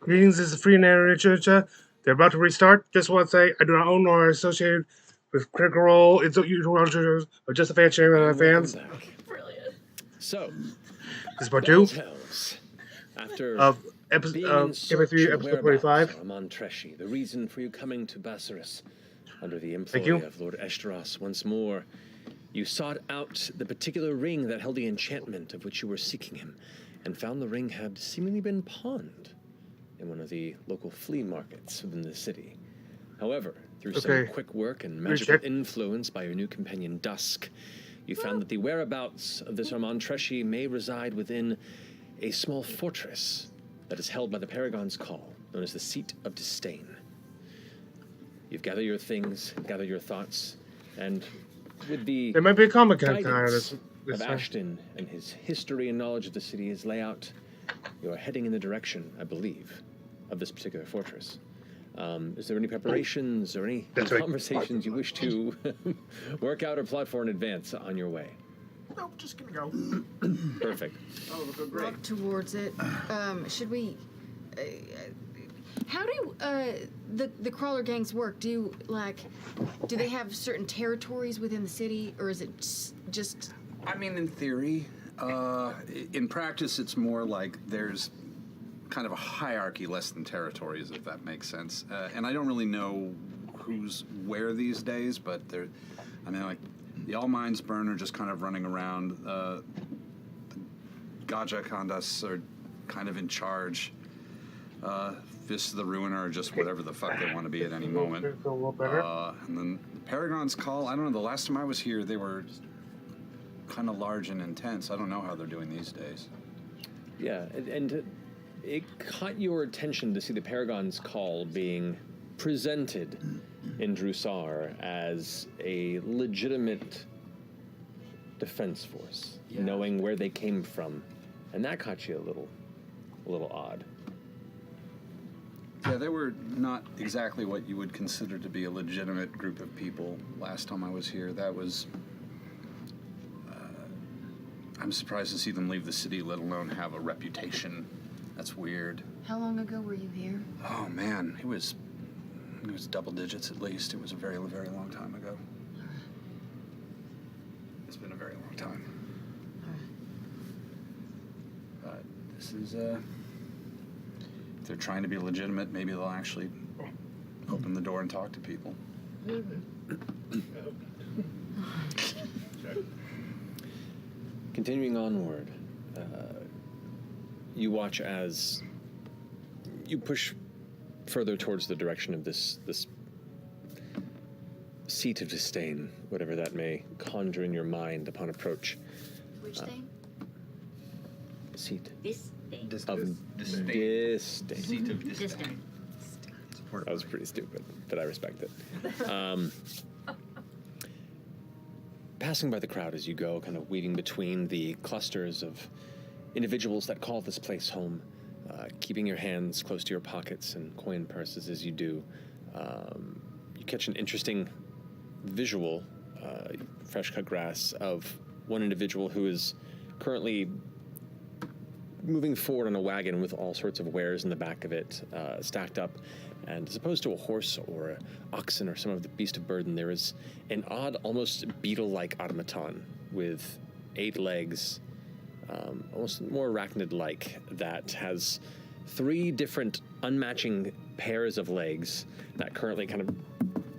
Greetings, this is Free Literature. They're about to restart. Just want to say I do not own nor are associated with Critical Role. It's usual or just a fan sharing with my fans. Brilliant. So, This is part 2 after of being episode in search episode of the 45. whereabouts of Montreschi, the reason for you coming to Bassaris under the employ of Lord Eshtaros once more, you sought out the particular ring that held the enchantment of which you were seeking him, and found the ring had seemingly been pawned in one of the local flea markets within the city. However, through some quick work and magical influence by your new companion Dusk, you found that the whereabouts of this Montreschi may reside within a small fortress that is held by the Paragon's Call, known as the Seat of Disdain. You've gathered your things, gathered your thoughts, and with the there might be a comic guidance of Ashton and his history and knowledge of the city's layout, you are heading in the direction, I believe, of this particular fortress. Is there any preparations or any conversations you wish to work out or plot for in advance on your way? Nope, just gonna go. Perfect. Oh, we'll go great. Walk towards it. Should we... how do the crawler gangs work? Do they have certain territories within the city, or is it just... I mean, in theory. In practice, it's more like there's kind of a hierarchy less than territories, if that makes sense. And I don't really know who's where these days, but like, the All Minds Burn are just kind of running around. The Gaja Kandas are kind of in charge. Fists of the Ruiner are just whatever the fuck they want to be at any moment. And then the Paragon's Call, I don't know, the last time I was here, they were kind of large and intense. I don't know how they're doing these days. Yeah, and it caught your attention to see the Paragon's Call being presented in Drusar as a legitimate defense force, knowing where they came from, and that caught you a little odd. Yeah, they were not exactly what you would consider to be a legitimate group of people last time I was here. That was... I'm surprised to see them leave the city, let alone have a reputation. That's weird. How long ago were you here? Oh, man, it was double digits at least. It was a very, very long time ago. It's been a very long time. But this is, if they're trying to be legitimate, maybe they'll actually open the door and talk to people. Continuing onward, you watch as you push further towards the direction of this seat of disdain, whatever that may conjure in your mind upon approach. Which thing? Seat. This thing. Of disdain. Seat of disdain. That was pretty stupid, but I respect it. Passing by the crowd as you go, kind of weaving between the clusters of individuals that call this place home, keeping your hands close to your pockets and coin purses as you do, you catch an interesting visual, fresh cut grass, of one individual who is currently moving forward on a wagon with all sorts of wares in the back of it, stacked up. And as opposed to a horse or an oxen or some of the beast of burden, there is an odd, almost beetle-like automaton with 8 legs, almost more arachnid-like, that has 3 different unmatching pairs of legs that currently kind of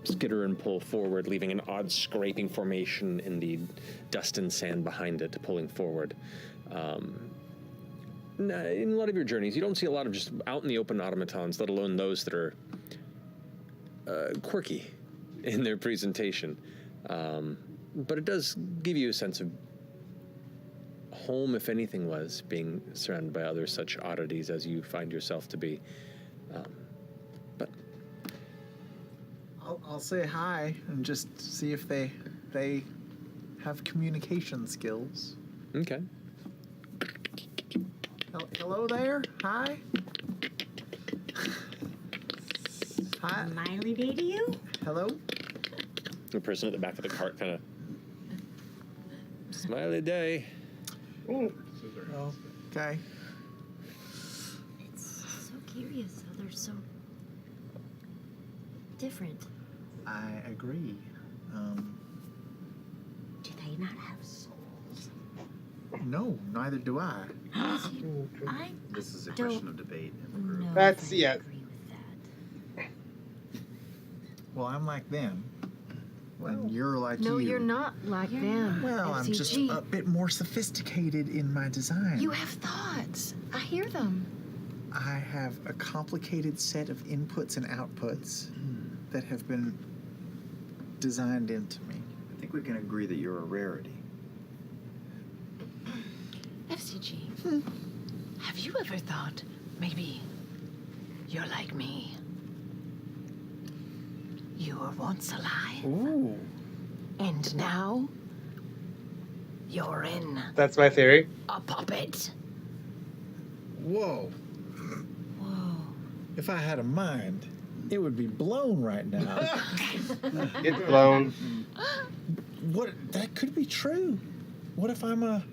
skitter and pull forward, leaving an odd scraping formation in the dust and sand behind it, pulling forward. In a lot of your journeys, you don't see a lot of just out in the open automatons, let alone those that are quirky in their presentation. But it does give you a sense of home, if anything was, being surrounded by other such oddities as you find yourself to be. But I'll say hi and just see if they have communication skills. Okay. Hello there. Hi. Hi. Smiley day to you? Hello. The person at the back of the cart kind of smiley day. Oh, okay. It's so curious. They're so different. I agree. Do they not have souls? No, neither do I. I This is a don't question of debate in the group. know That's- if I yeah. agree with that. Well, I'm like them. And you're like No, you. you're not like them. Well, I'm just F.C.G. a bit more sophisticated in my design. You have thoughts. I hear them. I have a complicated set of inputs and outputs that have been designed into me. I think we can agree that you're a rarity. F.C.G. Have you ever thought maybe you're like me? You were once alive, Ooh. and now you're in That's my theory. a puppet. Whoa. Whoa. If I had a mind, it would be blown right now. It's blown. What? That could be true. What if I'm a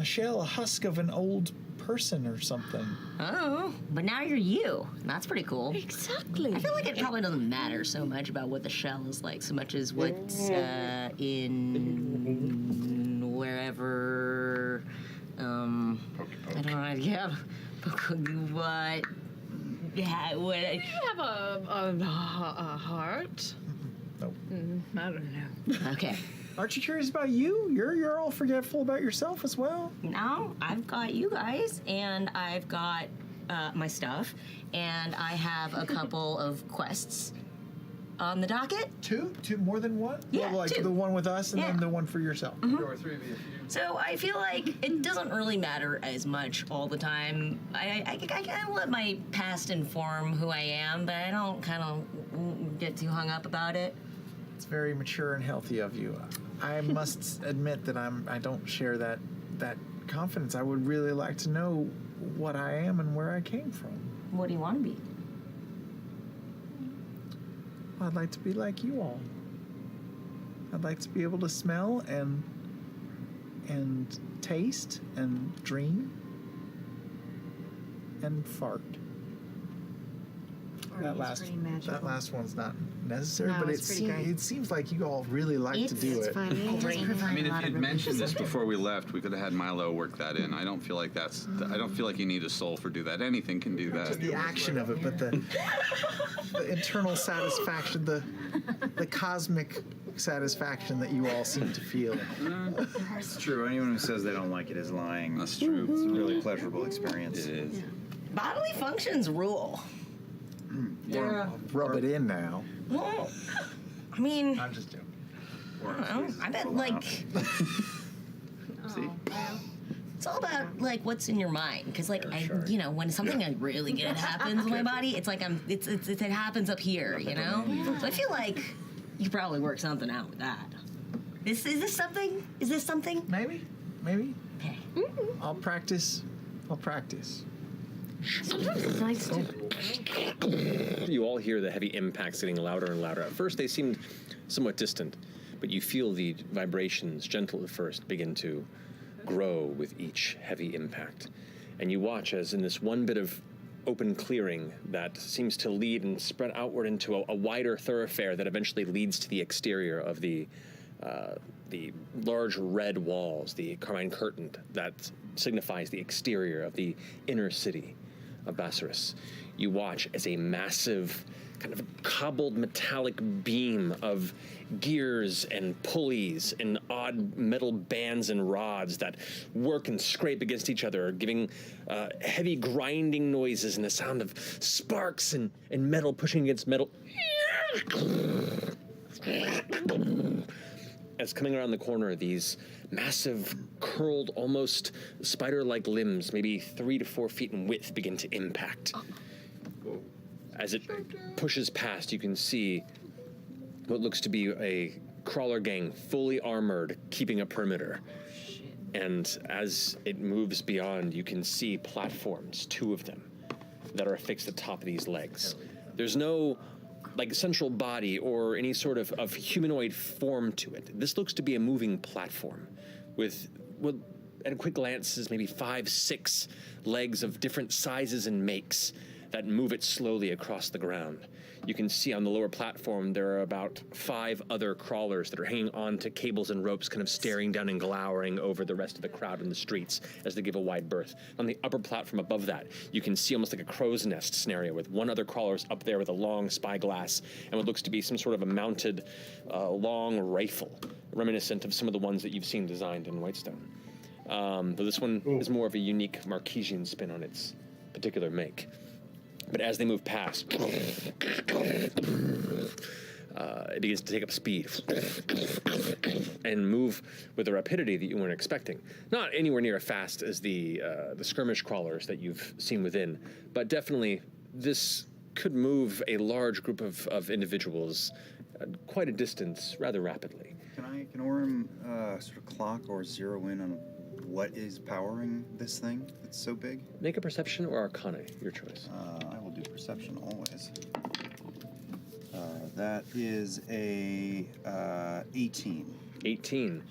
shell, a husk of an old person or something? Oh, but now you're you. That's pretty cool. Exactly. I feel like it probably doesn't matter so much about what the shell is like, so much as what's in wherever. I don't know. Yeah, what? Yeah, what? You have a heart. Nope. I don't know. Okay. Aren't you curious about you? You're all forgetful about yourself as well. Now I've got you guys, and I've got my stuff, and I have a couple of quests on the docket. Two more than one? Yeah, Well, like two. the one with us and Yeah. then the one for yourself. There were three of you. So I feel like it doesn't really matter as much all the time. I let my past inform who I am, but I don't kind of get too hung up about it. It's very mature and healthy of you. I must admit that I don't share that confidence. I would really like to know what I am and where I came from. What do you want to be? I'd like to be like you all. I'd like to be able to smell and taste and dream and fart. That last one's not necessary, No, but it's pretty great. it seems like you all really like to do It's it. funny. It does Great. provide I mean, a if lot you'd of mentioned this representation. before we left, we could have had Milo work that in. I don't feel like I don't feel like you need a soul for do that. Anything can do that. Just the action of it, but the internal satisfaction, the cosmic satisfaction that you all seem to feel. It's true. Anyone who says they don't like it is lying. That's true. It's a really pleasurable experience. It is. Bodily functions rule. Yeah. Rub it in now. Well, I mean, I'm just joking. I bet like See? it's all about like what's in your mind, because like Sure. when something like really good happens in my body, it's like it happens up here, you know. So I feel like you could probably work something out with that. Is this something? Is this something? Maybe. Okay. I'll practice. Sometimes it's nice to. You all hear the heavy impacts getting louder and louder. At first, they seemed somewhat distant, but you feel the vibrations, gentle at first, begin to grow with each heavy impact. And you watch as in this one bit of open clearing that seems to lead and spread outward into a wider thoroughfare that eventually leads to the exterior of the large red walls, the carmine curtain that signifies the exterior of the inner city of Bassaris. You watch as a massive kind of cobbled metallic beam of gears and pulleys and odd metal bands and rods that work and scrape against each other, giving heavy grinding noises and the sound of sparks and metal pushing against metal. As coming around the corner, these massive, curled, almost spider-like limbs, maybe 3 to 4 feet in width, begin to impact. As it pushes past, you can see what looks to be a crawler gang, fully armored, keeping a perimeter. And as it moves beyond, you can see platforms, 2 of them, that are affixed at the top of these legs. There's no central body or any sort of humanoid form to it. This looks to be a moving platform with, well, at a quick glance, is maybe 5, 6 legs of different sizes and makes that move it slowly across the ground. You can see on the lower platform there are about 5 other crawlers that are hanging on to cables and ropes, kind of staring down and glowering over the rest of the crowd in the streets as they give a wide berth. On the upper platform above that, you can see almost like a crow's nest scenario with one other crawler's up there with a long spyglass and what looks to be some sort of a mounted long rifle, reminiscent of some of the ones that you've seen designed in Whitestone. Though this one is more of a unique Marquesian spin on its particular make. But as they move past, it begins to take up speed and move with a rapidity that you weren't expecting. Not anywhere near as fast as the skirmish crawlers that you've seen within, but definitely this could move a large group of individuals quite a distance rather rapidly. Can Orem sort of clock or zero in on what is powering this thing that's so big? Make a perception or arcana, your choice. I will do perception always. That is a 18. 18.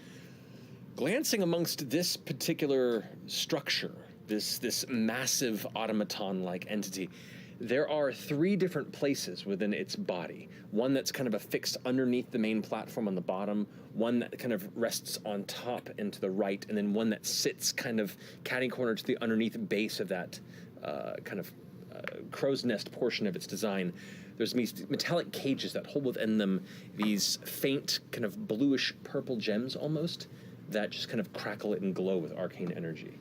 Glancing amongst this particular structure, this massive automaton-like entity, there are 3 different places within its body. One that's kind of affixed underneath the main platform on the bottom, one that kind of rests on top and to the right, and then one that sits kind of catty-corner to the underneath base of that crow's nest portion of its design. There's these metallic cages that hold within them these faint, kind of bluish purple gems almost, that just kind of crackle and glow with arcane energy.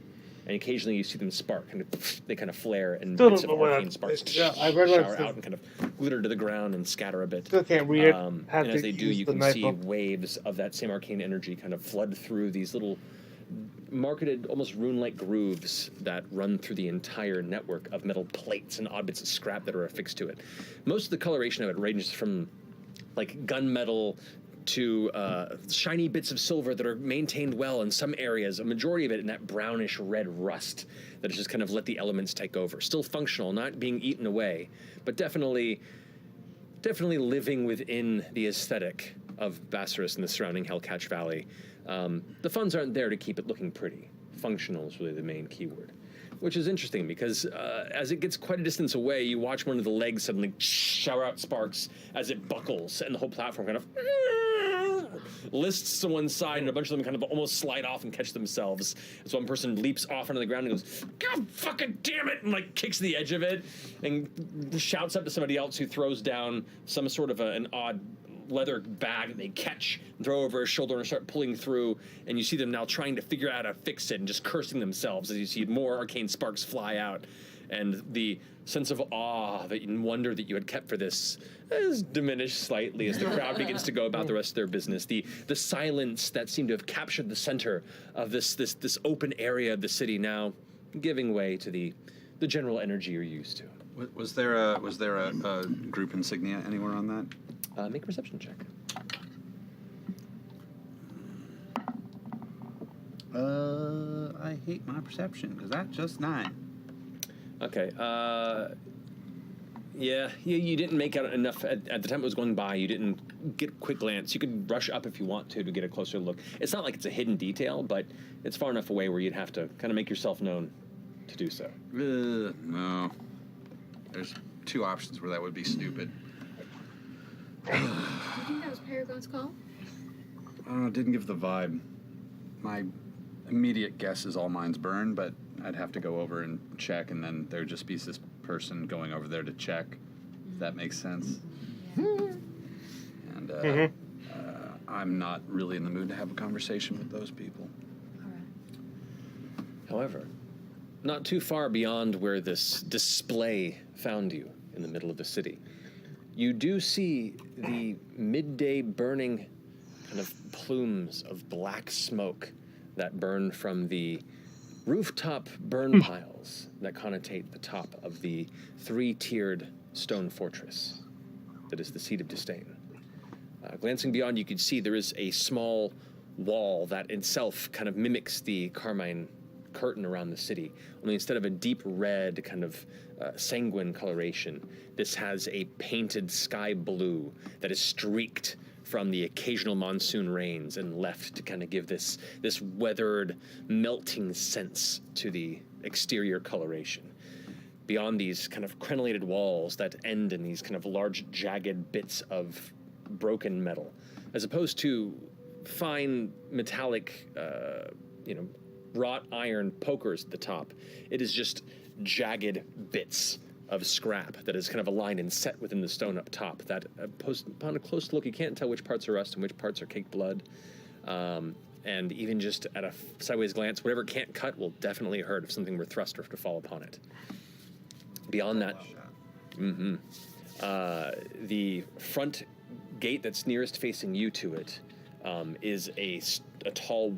And occasionally you see them spark, and they kind of flare, and Still bits don't of know what arcane sparks I read what it shower says. out and kind of glitter to the ground and scatter a bit. Still can't read it. And Have as to they do, use you the can knife see up. waves of that same arcane energy kind of flood through these little marketed, almost rune-like grooves that run through the entire network of metal plates and odd bits of scrap that are affixed to it. Most of the coloration of it ranges from like gunmetal to shiny bits of silver that are maintained well in some areas, a majority of it in that brownish red rust that has just kind of let the elements take over. Still functional, not being eaten away, but definitely living within the aesthetic of Bassaris and the surrounding Hellcatch Valley. The funds aren't there to keep it looking pretty. Functional is really the main keyword. Which is interesting because as it gets quite a distance away, you watch one of the legs suddenly shower out sparks as it buckles, and the whole platform kind of lists to one side, and a bunch of them kind of almost slide off and catch themselves. So one person leaps off onto the ground and goes, "God fucking damn it!" and like kicks the edge of it, and shouts up to somebody else who throws down some sort of an odd leather bag that they catch and throw over his shoulder and start pulling through, and you see them now trying to figure out how to fix it and just cursing themselves as you see more arcane sparks fly out, and the sense of awe and wonder that you had kept for this is diminished slightly as the crowd begins to go about the rest of their business. The silence that seemed to have captured the center of this open area of the city now giving way to the general energy you're used to. Was there a group insignia anywhere on that? Make a perception check. I hate my perception because that's just 9. Okay. Yeah, you didn't make out enough at the time it was going by. You didn't get a quick glance. You could rush up if you want to get a closer look. It's not like it's a hidden detail, but it's far enough away where you'd have to kind of make yourself known to do so. No. There's 2 options where that would be stupid. Do you think that was Paragon's call? Didn't give the vibe. My immediate guess is all mines burn, but I'd have to go over and check, and then there'd just be this person going over there to check, if that makes sense. And I'm not really in the mood to have a conversation with those people. However, not too far beyond where this display found you in the middle of the city, you do see the midday burning kind of plumes of black smoke that burn from the rooftop burn piles that connotate the top of the 3-tiered stone fortress that is the seat of disdain. Glancing beyond, you can see there is a small wall that itself kind of mimics the carmine curtain around the city, only instead of a deep red kind of sanguine coloration, this has a painted sky blue that is streaked from the occasional monsoon rains and left to kind of give this weathered, melting sense to the exterior coloration. beyond these kind of crenellated walls that end in these kind of large jagged bits of broken metal, as opposed to fine metallic, wrought iron pokers at the top. It is just jagged bits of scrap that is kind of aligned and set within the stone up top that, upon a close look, you can't tell which parts are rust and which parts are caked blood. And even just at a sideways glance, whatever can't cut will definitely hurt if something were thrust or to fall upon it. Beyond that, the front gate that's nearest facing you to it is a tall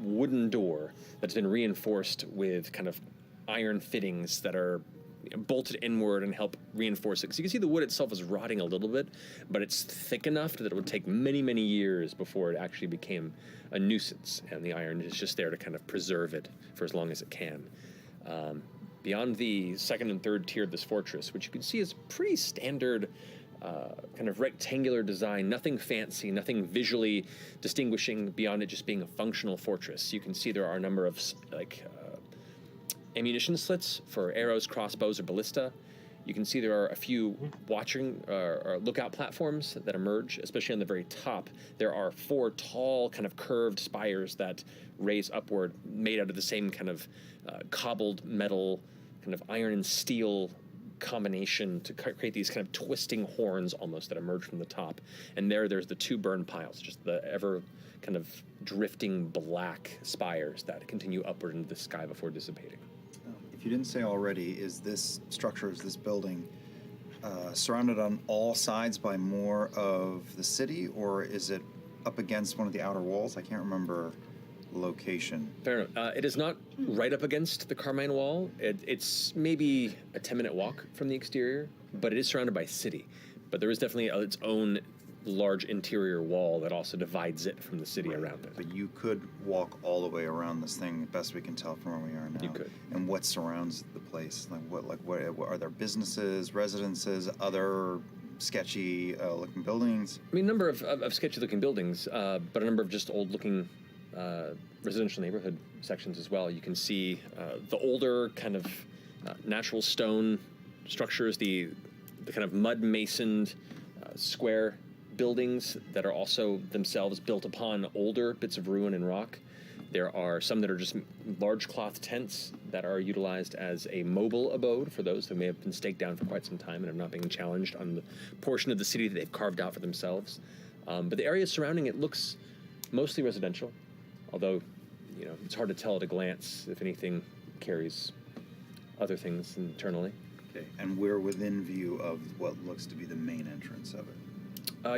wooden door that's been reinforced with kind of iron fittings that are bolted inward and help reinforce it. Because you can see the wood itself is rotting a little bit, but it's thick enough that it would take many, many years before it actually became a nuisance, and the iron is just there to kind of preserve it for as long as it can. Beyond the second and third tier of this fortress, which you can see is pretty standard kind of rectangular design, nothing fancy, nothing visually distinguishing beyond it just being a functional fortress. You can see there are a number of ammunition slits for arrows, crossbows, or ballista. You can see there are a few watching or lookout platforms that emerge, especially on the very top. There are 4 tall, kind of curved spires that raise upward, made out of the same kind of cobbled metal, kind of iron and steel combination to create these kind of twisting horns almost that emerge from the top. And there's the 2 burn piles, just the ever kind of drifting black spires that continue upward into the sky before dissipating. If you didn't say already, is this building surrounded on all sides by more of the city, or is it up against one of the outer walls? I can't remember location. Fair enough. It is not right up against the Carmine Wall. It's maybe a 10-minute walk from the exterior, but it is surrounded by city. But there is definitely its own large interior wall that also divides it from the city around it. But you could walk all the way around this thing, best we can tell from where we are now. You could. And what surrounds the place? What are there businesses, residences, other sketchy looking buildings? I mean, a number of sketchy looking buildings, but a number of just old looking residential neighborhood sections as well. You can see the older kind of natural stone structures, the kind of mud masoned square buildings that are also themselves built upon older bits of ruin and rock. There are some that are just large cloth tents that are utilized as a mobile abode for those who may have been staked down for quite some time and are not being challenged on the portion of the city that they've carved out for themselves. But the area surrounding it looks mostly residential, although it's hard to tell at a glance if anything carries other things internally. Okay, and we're within view of what looks to be the main entrance of it.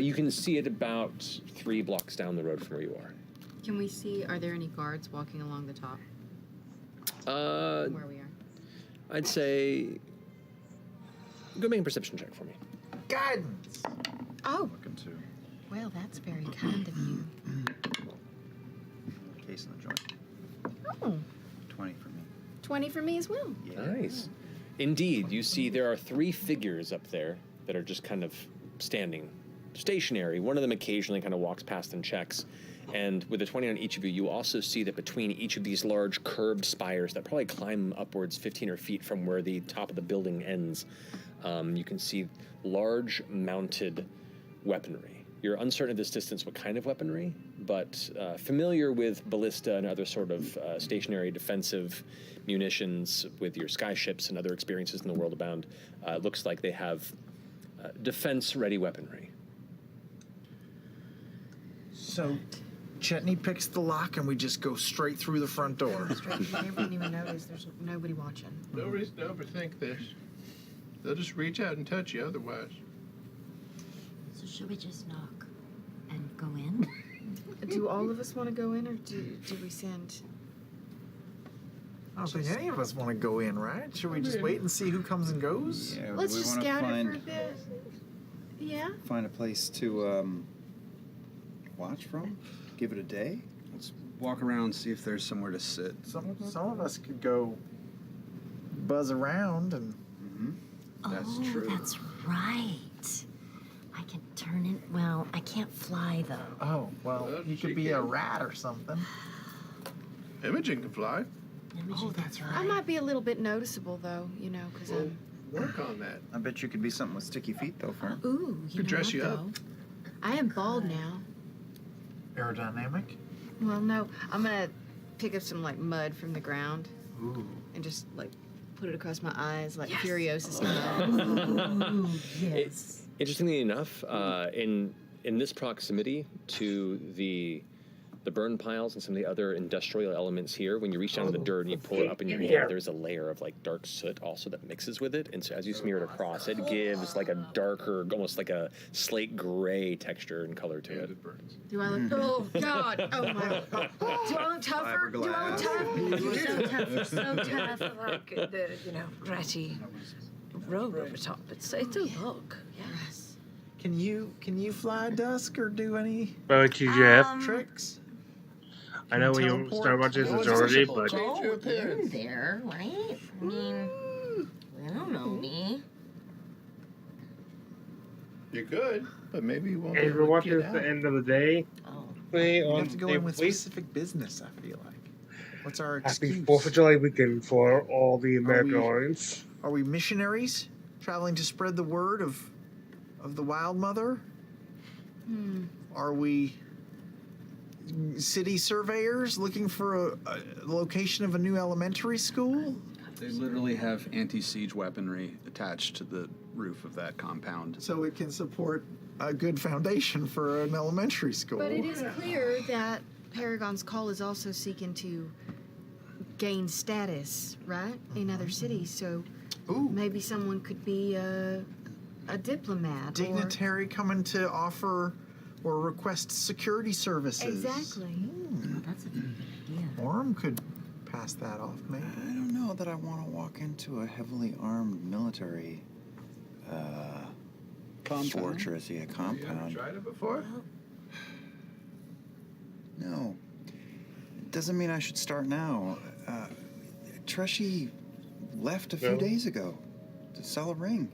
You can see it about 3 blocks down the road from where you are. Can we see, are there any guards walking along the top where we are? I'd say go make a perception check for me. Guidance. Oh, Looking to well, that's very kind of you. case in the joint. Oh, 20 for me. 20 for me as well. Yeah. Nice. Indeed, you see there are 3 figures up there that are just kind of standing stationary. One of them occasionally kind of walks past and checks. And with a 20 on each of you, you also see that between each of these large curved spires that probably climb upwards 15 or feet from where the top of the building ends, you can see large mounted weaponry. You're uncertain at this distance what kind of weaponry, but familiar with ballista and other sort of stationary defensive munitions with your skyships and other experiences in the world abound, it looks like they have defense-ready weaponry. So, Chetney picks the lock and we just go straight through the front door. They wouldn't even notice. There's nobody watching. No reason to overthink this. They'll just reach out and touch you otherwise. So should we just knock and go in? Do all of us want to go in, or do we send? I don't think any of us want to go in, right? Should we just wait and see who comes and goes? Yeah, Let's we just want to scout it for a find bit. Yeah. find a place to watch from. Give it a day. Let's walk around, see if there's somewhere to sit. Some of us could go buzz around and. That's Oh, true. that's right. I can turn in. Well, I can't fly though. Oh, well, you She could be a can. rat or something. Imogen can fly. Oh, that's I right. might be a little bit noticeable though, you know, because We'll work on that. I bet you could be something with sticky feet, though, Fern. ooh, you Could know dress what, you up. though? I am bald now. Aerodynamic. Well, no, I'm gonna pick up some like mud from the ground Ooh. and just like put it across my eyes like Furiosa style. Ooh, yes. Interestingly enough, in this proximity to the burn piles and some of the other industrial elements here, when you reach down to the dirt and you pull it up in your hand, there's a layer of like dark soot also that mixes with it, and so as you smear it across, it gives like a darker, almost like a slate gray texture and color to it. It burns. Do I look? Oh God! Oh my! Do I look tougher? Do I look tough? You're so tough, so tough. Like the, ratty robe over top. It's a look. Yes. Can you fly dusk or do any What about you, Jeff? tricks? I know when you teleport? start watching this Oh, it's already, possible. but Change your Go in appearance. there, right? I mean, I don't know me. You could, but maybe you won't be if able you're to watching get this at the out. end of the day, Oh. we You have to go in with we specific business, I feel like. What's our happy excuse? 4th of July weekend for all the American we- audience. Are we missionaries traveling to spread the word of the Wild Mother? Are we city surveyors looking for a location of a new elementary school? They literally have anti-siege weaponry attached to the roof of that compound. So it can support a good foundation for an elementary school. But it is clear that Paragon's Call is also seeking to gain status, right, in other cities. So Ooh, maybe someone could be a diplomat. dignitary coming to offer or request security Or... services. Exactly. Oh, that's a good idea. Orm could pass that off, maybe. I don't know that I want to walk into a heavily armed military fortress, Have you ever compound. tried it before? No. It doesn't mean I should start now. Treshy left a few No. days ago to sell a ring.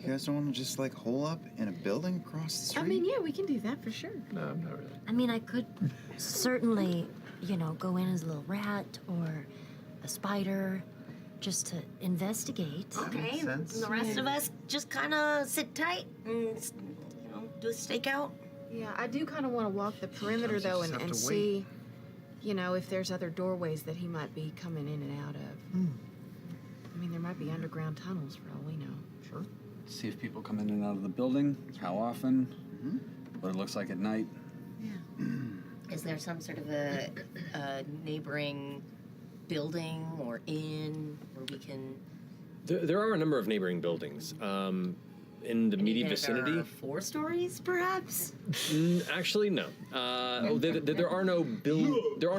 You guys don't want to just like hole up in a building across the street? I mean, yeah, we can do that for sure. No, not really. I mean, I could certainly, go in as a little rat or a spider just to investigate. Okay, Makes and sense. the rest of us just kind of sit tight and, do a stakeout. Yeah, I do kind of want to walk the perimeter Sometimes you though just and, have and to see, if there's other doorways that he might be coming in and out of. I mean, there might be underground tunnels for all we know. Sure. See if people come in and out of the building, how often, what it looks like at night. Is there some sort of a neighboring building or inn where we can? There are a number of neighboring buildings. In the immediate Any that vicinity, are 4 stories, perhaps. actually, no. There are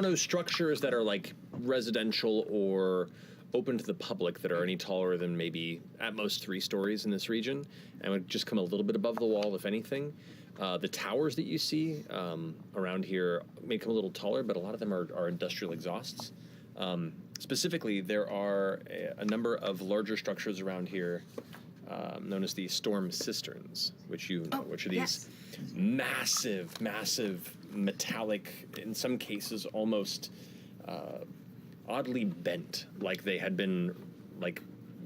no structures that are like residential or open to the public that are any taller than maybe at most 3 stories in this region, and would just come a little bit above the wall, if anything. The towers that you see around here may come a little taller, but a lot of them are industrial exhausts. Specifically, there are a number of larger structures around here known as the storm cisterns, which you know, which are these massive metallic, in some cases almost oddly bent, like they had been like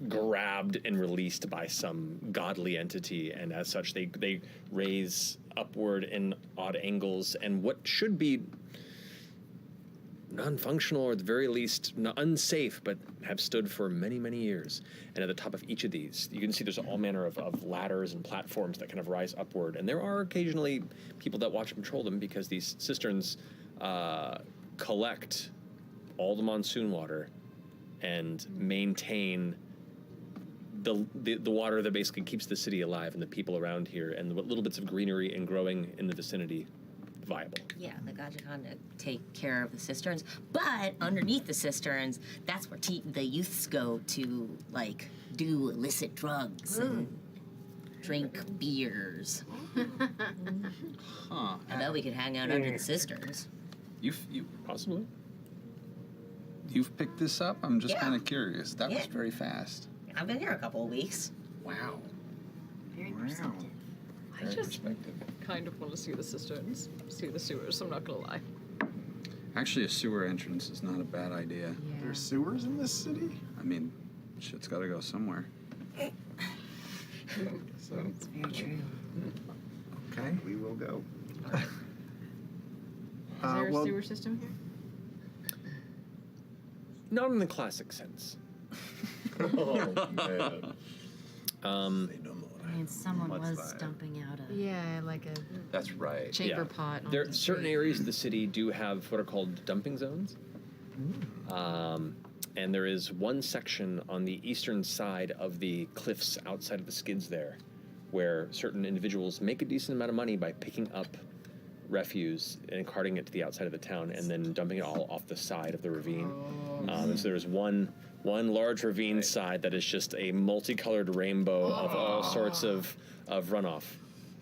grabbed and released by some godly entity, and as such they raise upward in odd angles, and what should be non-functional, or at the very least unsafe, but have stood for many years. And at the top of each of these, you can see there's all manner of ladders and platforms that kind of rise upward, and there are occasionally people that watch and patrol them, because these cisterns collect all the monsoon water and maintain the water that basically keeps the city alive and the people around here, and the little bits of greenery and growing in the vicinity viable. Yeah, they got to kind of take care of the cisterns, but underneath the cisterns, that's where the youths go to like do illicit drugs and drink beers. Huh. I bet we could hang out under the cisterns. Possibly. You've picked this up? I'm just Yeah. kind of curious. That was Yeah. very fast. I've been here a couple of weeks. Wow. Very perceptive. I Very just perspective. kind of want to see the cisterns, see the sewers, I'm not gonna lie. Actually, a sewer entrance is not a bad idea. Yeah. there sewers in this city? I mean, shit's got to go somewhere. So, It's very true. okay. We will go. Is there a well, sewer system here? Not in the classic sense. Oh, man. I mean, someone What's was that? dumping out a. Yeah, like a That's right. chamber Yeah. pot. On There the certain street. areas of the city do have what are called dumping zones. And there is one section on the eastern side of the cliffs outside of the skids there where certain individuals make a decent amount of money by picking up refuse and carting it to the outside of the town and then dumping it all off the side of the ravine. And so there's one large ravine side that is just a multicolored rainbow of all sorts of runoff,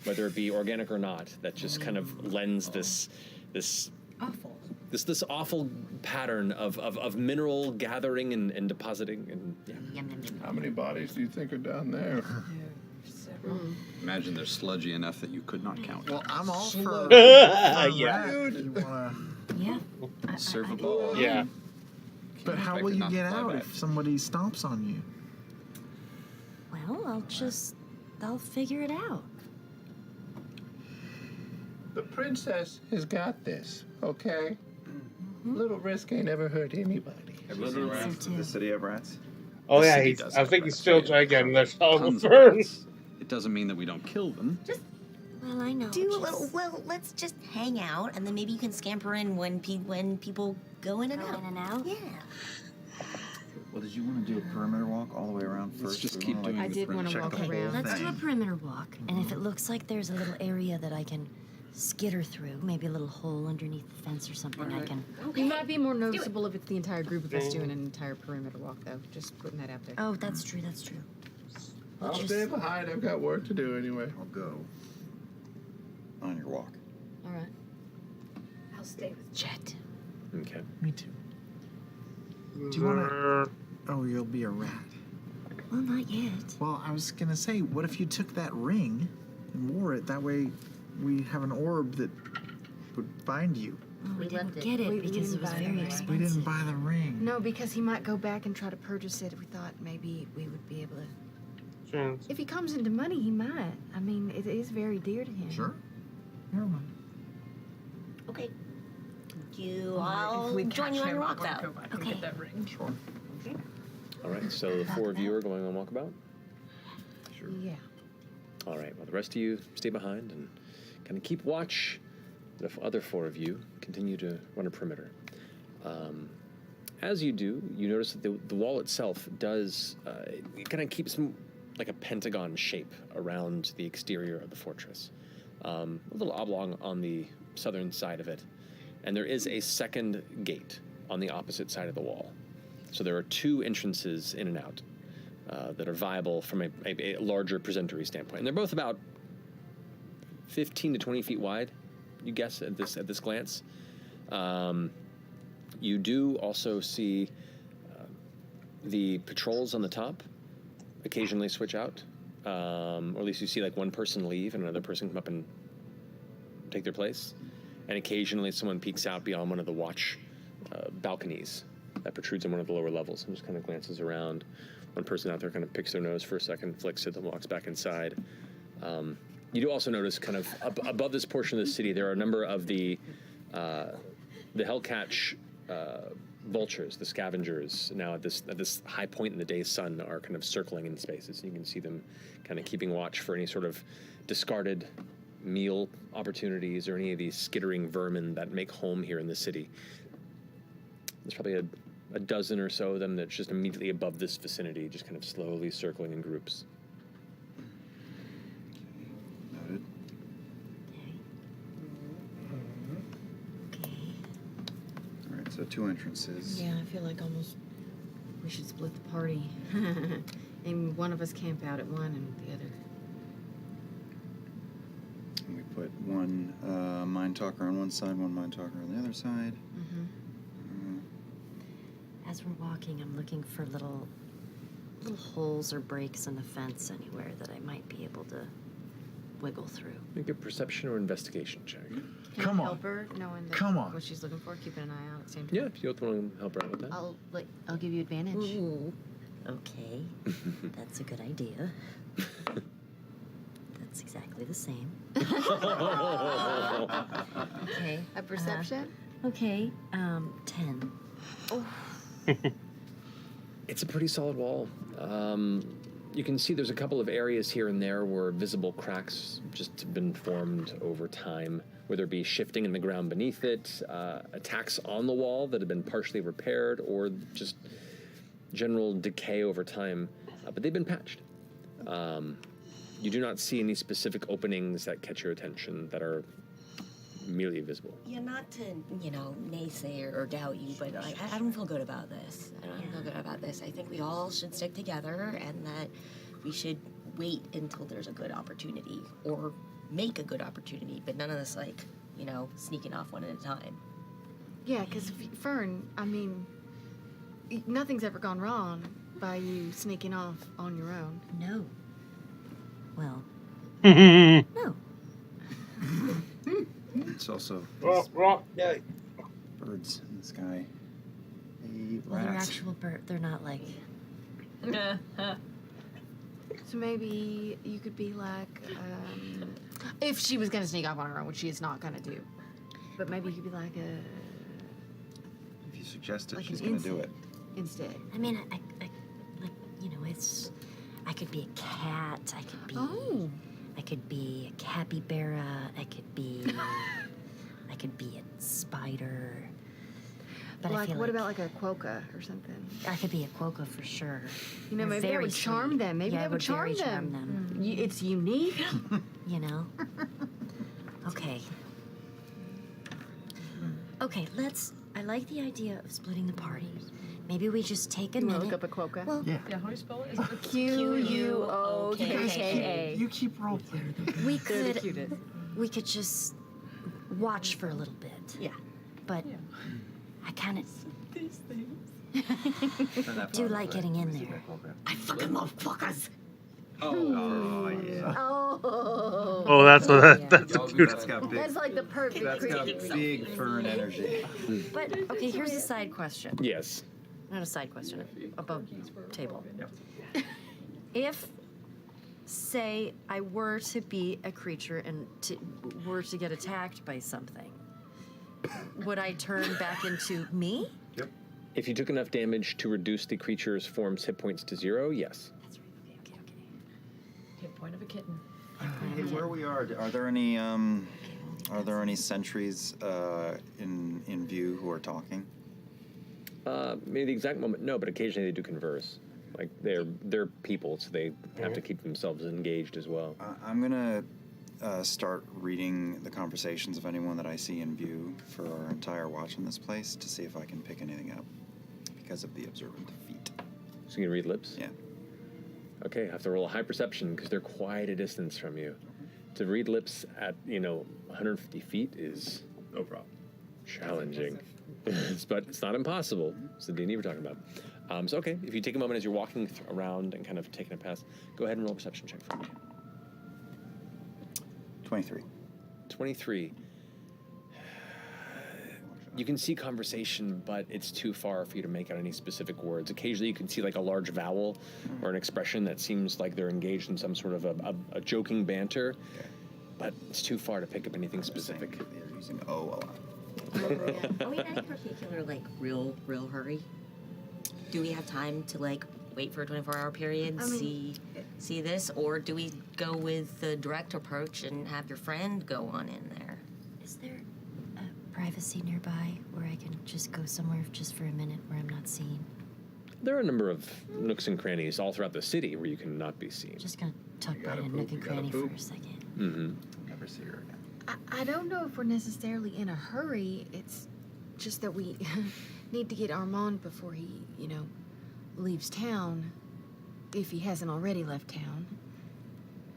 whether it be organic or not, that just kind of lends this Awful. this awful pattern of mineral gathering and depositing and yeah. Yum, yum, yum. How many bodies do you think are down there? Imagine they're sludgy enough that you could not count. Well, I'm all for Yeah. rat. You wanna, Yeah. Serve a do. ball. Yeah. but how Expect will it you not to get fly out back. if somebody stomps on you? Well, I'll figure it out. The princess has got this, okay? Little risk ain't ever hurt anybody. Have you seen So rats? too. The city of rats? Oh The yeah, city he's, does I have think he's rats, still yeah. gigantic. That's all the Tons of burn. rats. It doesn't mean that we don't kill them. Well, I know. Do a just little. Well, let's just hang out, and then maybe you can scamper in when people go in and go out. in and out. Yeah. Well, did you want to do a perimeter walk all the way around Let's first? just We keep wanna, doing I the did wanna check walk the whole around. Let's do a thing. perimeter walk, and if it looks like there's a little area that I can skitter through, maybe a little hole underneath the fence or something, I can. You might be more noticeable if it's the entire group of us doing an entire perimeter walk, though. Just putting that out there. Oh, that's true. That's true. I'll Just- stay behind. I've got work to do anyway. I'll go on your walk. All right. I'll stay with Chet. Okay. Me too. Do you wanna? Oh, you'll be a rat. Well, not yet. Well, I was gonna say, what if you took that ring and wore it? That way, we have an orb that would find you. Well, we We didn't left it. get it We because didn't it was buy the very ring. expensive. We didn't buy the ring. No, because he might go back and try to purchase it. We thought maybe we would be able to. Chance. If he comes into money, he might. I mean, it is very dear to him. Sure. Never mind. Okay. I'll join you on your walkabout. Okay. Sure. All right. So the four of you are going on walkabout. Yeah. All right. Well, the rest of you stay behind and kind of keep watch. The other four of you continue to run a perimeter. As you do, you notice that the wall itself does it kind of keeps like a pentagon shape around the exterior of the fortress. A little oblong on the southern side of it, and there is a second gate on the opposite side of the wall. So there are two entrances in and out that are viable from a larger presentory standpoint, and they're both about 15 to 20 feet wide. You guess at this glance. You do also see the patrols on the top occasionally switch out, or at least you see like one person leave and another person come up and take their place, and occasionally someone peeks out beyond one of the watch balconies that protrudes on one of the lower levels and just kind of glances around. One person out there kind of picks their nose for a second, flicks it, then walks back inside. You do also notice kind of above this portion of the city, there are a number of the Hellcatch vultures, the scavengers, now at this high point in the day's sun, are kind of circling in spaces. You can see them kind of keeping watch for any sort of discarded meal opportunities or any of these skittering vermin that make home here in the city. There's probably a dozen or so of them that's just immediately above this vicinity, just kind of slowly circling in groups. Noted. Okay. All right, so two entrances. Yeah, I feel like almost we should split the party. And one of us camp out at one and the other. And we put one mind talker on one side, one mind talker on the other side. Mm-hmm. As we're walking, I'm looking for little holes or breaks in the fence anywhere that I might be able to wiggle through. Make a perception or investigation check. Can Come I on. help her, knowing that Come on. what she's looking for, keeping an eye out at the same time. Yeah, if you both want to help her out with that. I'll give you advantage. Ooh. Okay. That's a good idea. That's exactly the same. Okay. A perception? Okay. 10. It's a pretty solid wall. You can see there's a couple of areas here and there where visible cracks just have been formed over time, whether it be shifting in the ground beneath it, attacks on the wall that have been partially repaired, or just general decay over time. But they've been patched. You do not see any specific openings that catch your attention that are immediately visible. Yeah, not to, naysay or doubt you, but I don't feel good about this. I don't feel good about this. I think we all should stick together and that we should wait until there's a good opportunity or make a good opportunity, but none of this, sneaking off one at a time. Yeah, because Fern, I mean, nothing's ever gone wrong by you sneaking off on your own. No. Well. No. It's also Yeah. birds in the sky. Hey, Well, they're rats. actual bird. They're not like. So maybe you could be like, if she was gonna sneak off on her own, which she is not gonna do, but maybe you could be like If you suggest it, like she's an going to do it. instead. I mean, I it's. I could be a cat. I could be. Oh. I could be a capybara. I could be. I could be a spider. But I Like, feel what about like a quokka or something? I could be a quokka for sure. You know, They're maybe that very would charm sweet. them. Maybe Yeah, that it would charm very them. It's unique. You know? Okay. Okay, I like the idea of splitting the party. Maybe we just take a You wanna minute. look up a quokka? Well, Yeah, how do you spell it? Q-U-O-K-K-A. You keep role playing. we They're the could cutest. we could just watch for a little bit. Yeah. But I kind of These things. do like getting in there. I fucking love fuckers. Oh, yeah. Oh. Oh, that's a That's cute. got big. That's like the perfect That's got creature. big fern energy. But okay, here's a side question. Yes. Not a side question. Above table. If, say, I were to be a creature and were to get attacked by something, would I turn back into me? If you took enough damage to reduce the creature's form's hit points to 0, yes. That's right. Okay. Hit point of a kitten. Hey, where we are there any sentries in view who are talking? Maybe the exact moment, no, but occasionally they do converse. Like they're people, so they have to keep themselves engaged as well. I'm gonna start reading the conversations of anyone that I see in view for our entire watch in this place to see if I can pick anything up because of the observant feat. So you can read lips? Yeah. Okay, I have to roll a high perception because they're quite a distance from you. To read lips at 150 feet is No problem. challenging, but it's not impossible. It's the D&D we're talking about. So okay, if you take a moment as you're walking around and kind of taking a pass, go ahead and roll a perception check for me. 23. 23. You can see conversation, but it's too far for you to make out any specific words. Occasionally you can see like a large vowel or an expression that seems like they're engaged in some sort of a joking banter, but it's too far to pick up anything specific. They're using O a lot. Are we in any particular, real hurry? Do we have time to, wait for a 24-hour period, I mean, see this? Or do we go with the direct approach and have your friend go on in there? Is there privacy nearby where I can just go somewhere just for a minute where I'm not seen? There are a number of nooks and crannies all throughout the city where you can not be seen. Just gonna tuck You by gotta a poop, nook and you gotta cranny poop. for a second. Mm-hmm. Never see her again. I don't know if we're necessarily in a hurry. It's just that we need to get Armand before he, leaves town, if he hasn't already left town.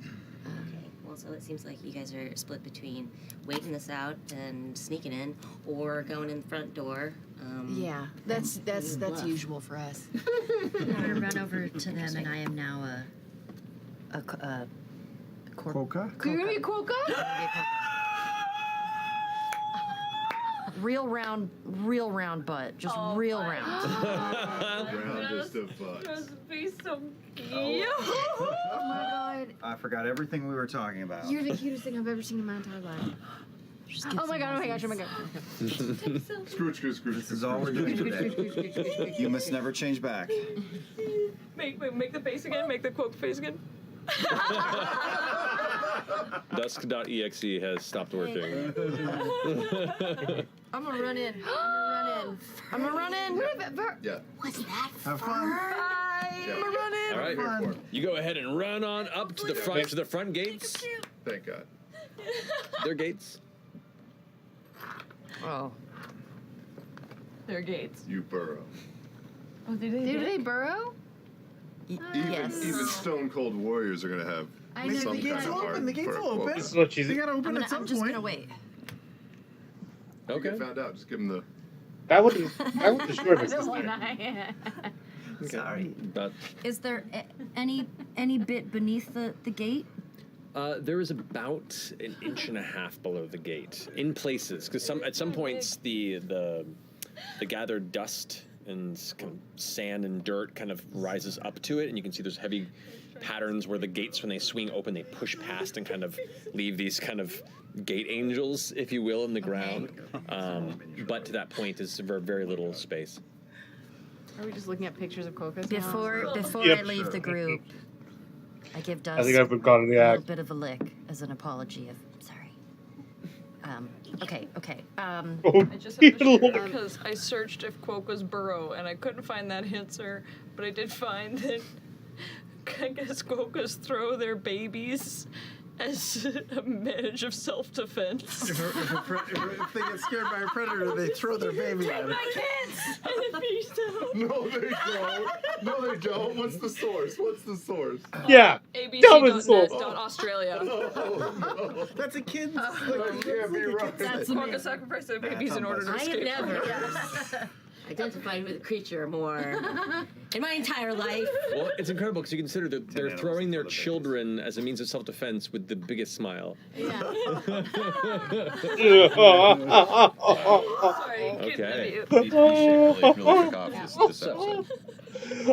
Okay, well, so it seems like you guys are split between waiting this out and sneaking in, or going in the front door. Yeah, that's bluff. usual for us. I'm gonna run over to them, and I am now a Quokka? You're gonna be Quokka? Real round butt. Just real round. Roundest of butts. Just be so cute. Oh my god. I forgot everything we were talking about. You're the cutest thing I've ever seen in my entire life. Oh my god, oh my gosh, oh my god. Scrooge. This is all we're doing today. You must never change back. Make the face again. Make the Quokka face again. Dusk.exe has stopped working. I'm gonna run in. Yeah. What's that? Have fun. Yeah. All right, you go ahead and run on up to the front gates. Thank God. They're gates. Oh. They're gates. You burrow. Oh, Do they burrow? Yes. Even stone cold warriors are gonna have I know. some The gates kind of will heart open. The gates for a will open. Quokka. This is what she's. They gotta open at some I'm just point. gonna wait. You Okay. get found out. Just give them the. That would destroy my sister. Sorry. But Is there any bit beneath the gate? there is about an inch and a half below the gate in places, because at some points the gathered dust and kind of sand and dirt kind of rises up to it, and you can see there's heavy patterns where the gates, when they swing open, they push past and kind of leave these kind of gate angels, if you will, in the ground. But to that point is very little space. Are we just looking at pictures of Quokkas now? Before Yep. I leave the group, I give Dust I think I've been caught in the a little act. bit of a lick as an apology of sorry. Okay. Oh, I just have to Lord. share because I searched if Quokkas burrow and I couldn't find that answer, but I did find that I guess Quokkas throw their babies as a manage of self-defense. If they get scared by a predator, they throw their baby at it. kids! And if you No, they don't. No, they don't. What's the source? Yeah. Tell me the source. abc.net.australia. Oh, That's a kid's. no. Can't be right. That's Quokka sacrifice their babies in order to I have escape. never identified with a creature more in my entire life. Well, it's incredible because you consider that they're animals throwing their for the babies. children as a means of self-defense with the biggest smile. Sorry, Okay.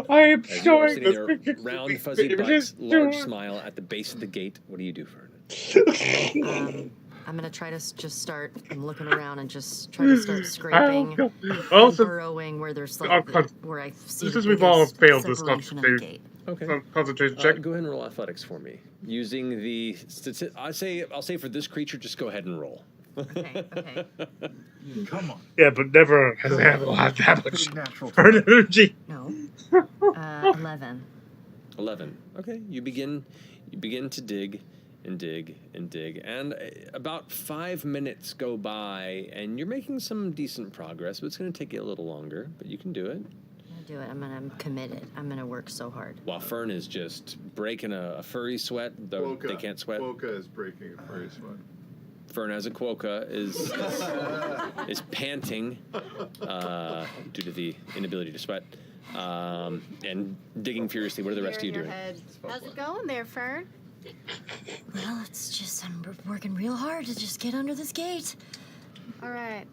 I am As you are showing sitting this there, picture. round, fuzzy butt, large smile at the base of the gate. What do you do, Fern? I'm gonna try to just start. I'm looking around and just try to start scraping, Also, burrowing where there's Oh, like con- where I see this the is we've all biggest failed this separation of the concentration. gate. Okay. concentration check. Go ahead and roll athletics for me. Using the I'll say for this creature, just go ahead and roll. Okay. Come on. Yeah, but never has it had a lot that much Big natural. burn energy. No. 11. 11. Okay. You begin to dig and dig and dig, and about 5 minutes go by, and you're making some decent progress, but it's going to take you a little longer, but you can do it. I'm I'm committed. I'm gonna work so hard. While Fern is just breaking a furry sweat, though they can't sweat. Quokka is breaking a furry sweat. Fern as a quokka is panting due to the inability to sweat and digging furiously. What are the rest of you doing? How's it going there, Fern? Well, it's just I'm working real hard to just get under this gate. All right.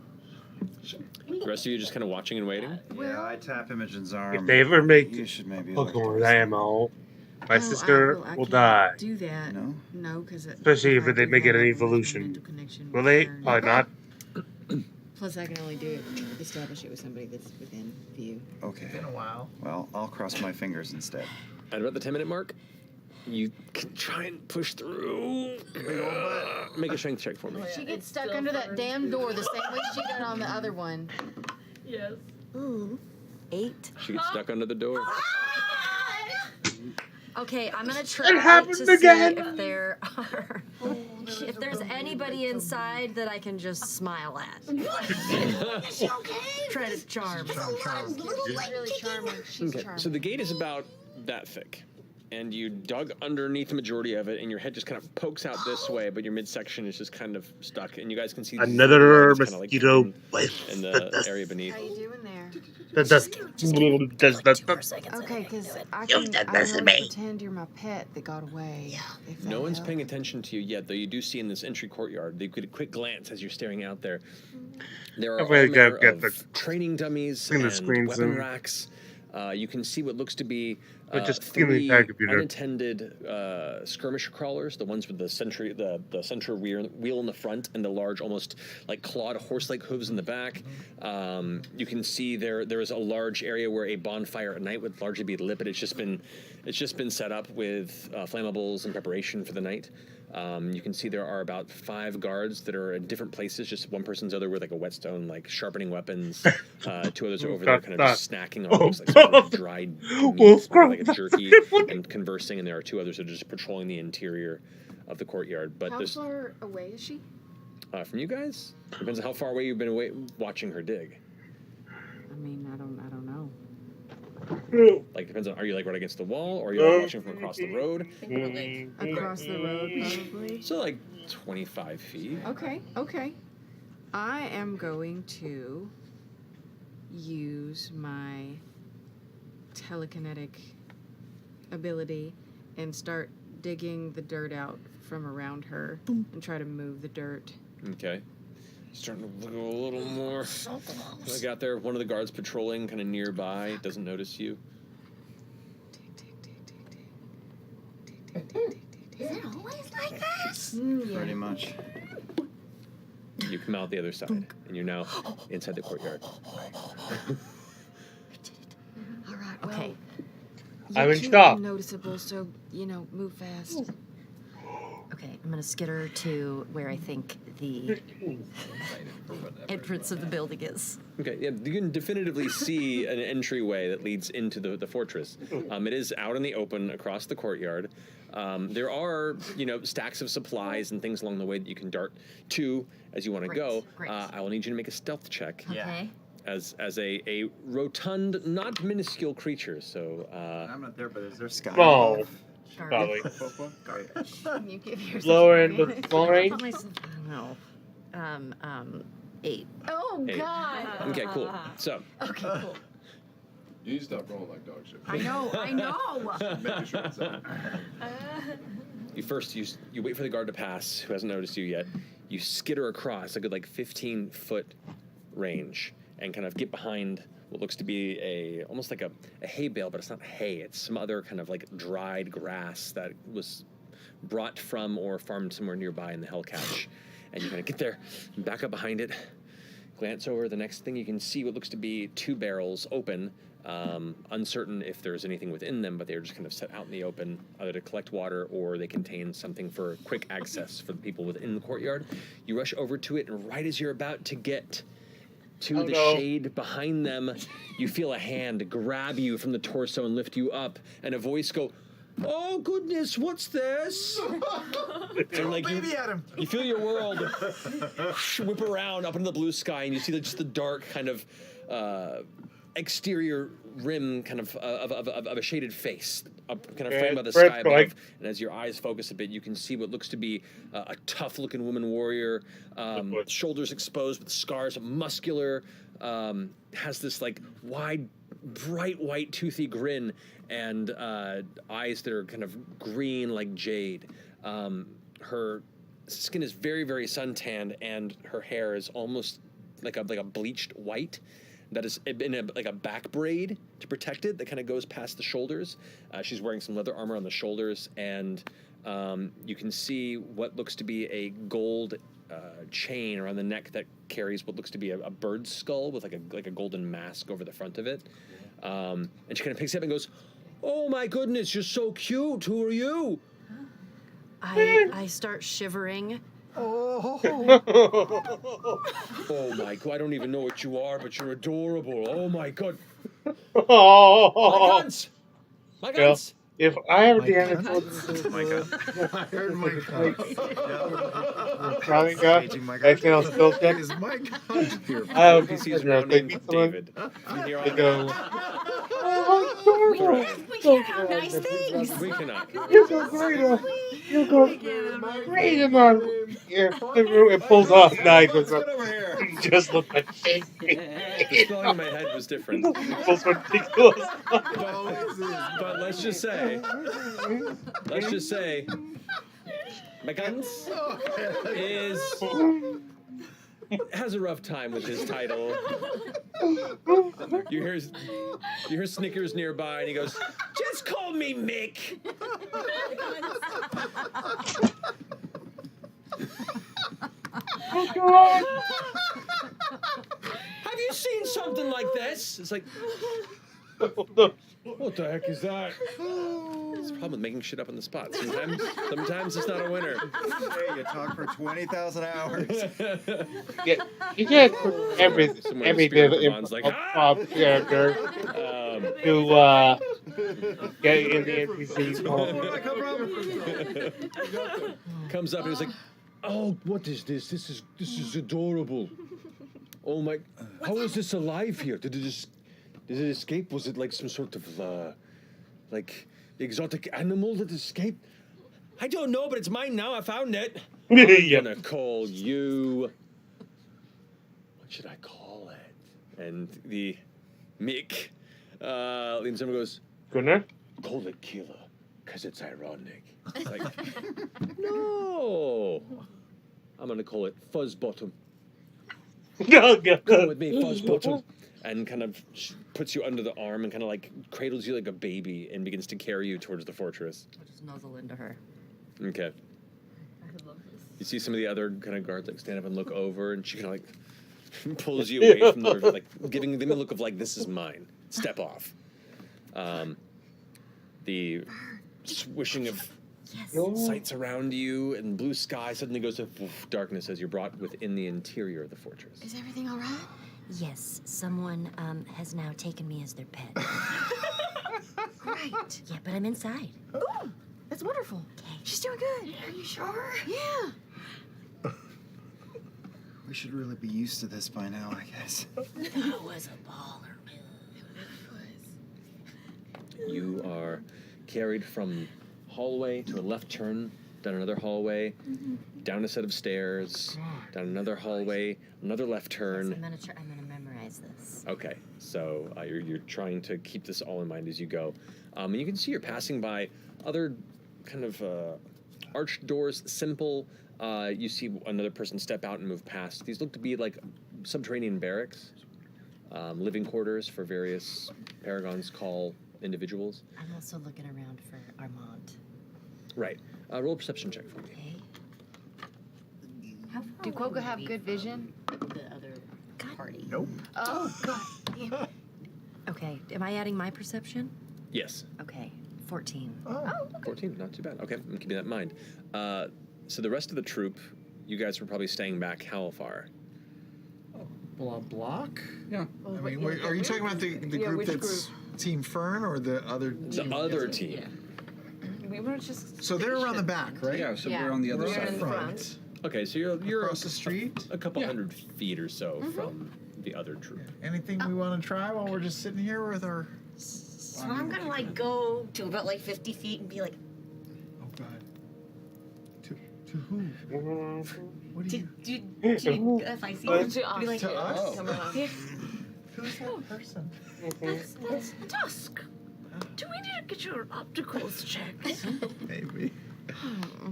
The rest of you just kind of watching and waiting? Yeah, I tap Imogen's arm. If they ever make You should maybe hook look or towards ammo, my Oh, sister I will can't die. Do that. No? No, because Especially if they make it an evolution. Will they? Probably not. Plus, I can only do it, establish it with somebody that's within view. Okay. Been a while. Well, I'll cross my fingers instead. At about the 10-minute mark, you can try and push through. Make a strength check for me. She gets stuck under that damn door the same way she did on the other one. Yes. Ooh, 8. She gets stuck under the door. Okay, I'm gonna try happened to again. see if there are, if there's anybody inside that I can just smile at. Try to charm. She's really charming. She's Okay, charming. so the gate is about that thick, and you dug underneath the majority of it, and your head just kind of pokes out this way, but your midsection is just kind of stuck, and you guys can see these Another things kinda like mosquito in bite. the area beneath. How you doing there? That's Okay, because I You've can done this to always me. pretend you're my pet that got away. Yeah. No one's paying attention to you yet, though you do see in this entry courtyard, they get a quick glance as you're staring out there. There are all really manner gotta get of training dummies clean the and screens weapon in. racks. You can see what looks to be Just give me three that computer. unattended skirmisher crawlers, the ones with the center wheel in the front and the large, almost like clawed horse-like hooves in the back. You can see there is a large area where a bonfire at night would largely be lit, but it's just been set up with flammables in preparation for the night. You can see there are about 5 guards that are in different places. Just one person's over with like a whetstone, like sharpening weapons. 2 others are over there, kind of just snacking on looks like some sort of dried meat, like a jerky, and conversing. And there are 2 others that are just patrolling the interior of the courtyard. But How there's far away is she? from you guys. Depends on how far away you've been away watching her dig. I mean, I don't know. Like depends on, are you like right against the wall, or are you like watching from across the road? Across the road, probably. So like 25 feet. Okay. I am going to use my telekinetic ability and start digging the dirt out from around her and try to move the dirt. Okay. Starting to go a little more. I got there. One of the guards patrolling kind of nearby doesn't notice you. Is it always like this? Pretty much. You come out the other side, and you're now inside the courtyard. All right. Well, Okay. I'm you're in cute shock. and noticeable, so move fast. Okay, I'm gonna skitter to where I think the entrance of the building is. Okay, yeah, you can definitively see an entryway that leads into the fortress. It is out in the open across the courtyard. There are, stacks of supplies and things along the way that you can dart to as you want to go. Great. I will need you to make a stealth check Okay. as a rotund, not minuscule creature. So I'm not there, but is there sky? Small. Garden. Probably. You give yourself Lower end advantage. of small range. No. 8. Oh 8. God. Okay, cool. So Okay, cool. You need to stop rolling like dog shit. I know. Making sure it's out. you wait for the guard to pass, who hasn't noticed you yet. You skitter across a good 15-foot range and kind of get behind what looks to be almost like a hay bale, but it's not hay. It's some other kind of dried grass that was brought from or farmed somewhere nearby in the Hellcatch. And you kind of get there, back up behind it, glance over. The next thing you can see what looks to be 2 barrels open, uncertain if there's anything within them, but they're just kind of set out in the open, either to collect water or they contain something for quick access for the people within the courtyard. You rush over to it, and right as you're about to get to the shade behind them, you feel a hand grab you from the torso and lift you up, and a voice go, "Oh goodness, what's this?" And you feel your world whip around up into the blue sky, and you see just the dark kind of exterior rim kind of a shaded face kind of framed by the sky above. And as your eyes focus a bit, you can see what looks to be a tough-looking woman warrior, shoulders exposed with scars, muscular, has this wide, bright white toothy grin, and eyes that are kind of green like jade. Her skin is very, very suntanned, and her hair is almost like a bleached white that is in a back braid to protect it that kind of goes past the shoulders. She's wearing some leather armor on the shoulders, and you can see what looks to be a gold chain around the neck that carries what looks to be a bird's skull with like a golden mask over the front of it. And she kind of picks it up and goes, "Oh my goodness, you're so cute. Who are you?" I start shivering. Oh my God, I don't even know what you are, but you're adorable. Oh my God. My guns! My guns! If I ever be any my God. I heard my God. Drowning guy, I can also still check. Is my God. I have NPCs they around beat someone. David. From here They on go. We can't have nice things. we cannot. You're so great. You're so great. It pulls off knives. Let's get over here. Just look like shit. The spelling in my head was different. Most ridiculous. But let's just say, McGuns has a rough time with his title. You hear Snickers nearby, and he goes, "Just call me Mick." Oh God! Have you seen something like this? It's like, what the heck is that? It's a problem with making shit up on the spot. Sometimes it's not a winner. Hey, you talk for 20,000 hours. Yeah, you get every bit Everyone's like, of character to get in the NPC. Comes up and he's like, "Oh, what is this? This is adorable. Oh my, how is this alive here? Did it escape? Was it like some sort of like exotic animal that escaped? I don't know, but it's mine now. I found it. I'm gonna call you. What should I call it?" And the Mick leans over and goes, Gunnar? "Call it Killer, cause it's ironic." It's like, no, I'm gonna call it Fuzzbottom. Come with me, Fuzzbottom. And kind of puts you under the arm and kind of like cradles you like a baby and begins to carry you towards the fortress. I'll just nuzzle into her. Okay. I love this. You see some of the other kind of guards like stand up and look over, and she kind of like pulls you away from the like giving them a look of like, "This is mine. Step off." The swishing of sights around you and blue sky suddenly goes to darkness as you're brought within the interior of the fortress. Is everything all right? Yes, someone has now taken me as their pet. Great. Yeah, but I'm inside. Ooh, that's wonderful. She's doing good. Are you sure? Yeah. We should really be used to this by now, I guess. That was a baller move. You are carried from hallway to a left turn, down another hallway, down a set of stairs, down another hallway, another left turn. I'm gonna memorize this. Okay, so you're trying to keep this all in mind as you go. And you can see you're passing by other kind of arched doors, simple. You see another person step out and move past. These look to be like subterranean barracks, living quarters for various paragons call individuals. I'm also looking around for Armand. Right. Roll a perception check for me. Okay. How far Do away Quokka would have we good from vision? The other party. Nope. Oh, God. Yeah. Okay, am I adding my perception? Yes. Okay, 14. Oh. 14, not too bad. Okay, I'm keeping that in mind. So the rest of the troop, you guys were probably staying back how far? Well, a block? Yeah. I mean, are you talking about the group which that's Team Fern or the other The team? other team. Yeah. We were just. So they're around the back, right? Yeah, so Yeah. we're on the other We're side. in in the front. front. Okay, so you're Across the street. a couple hundred feet or so from the other troop. Anything we want to try while we're just sitting here with our? So I'm gonna like go to about like 50 feet and be like, Oh God. To who? What do you? if I see Oh, him, to us. be like, To us? Come on. yeah. Who's that person? That's Dusk. Do we need to get your opticals checked? Maybe.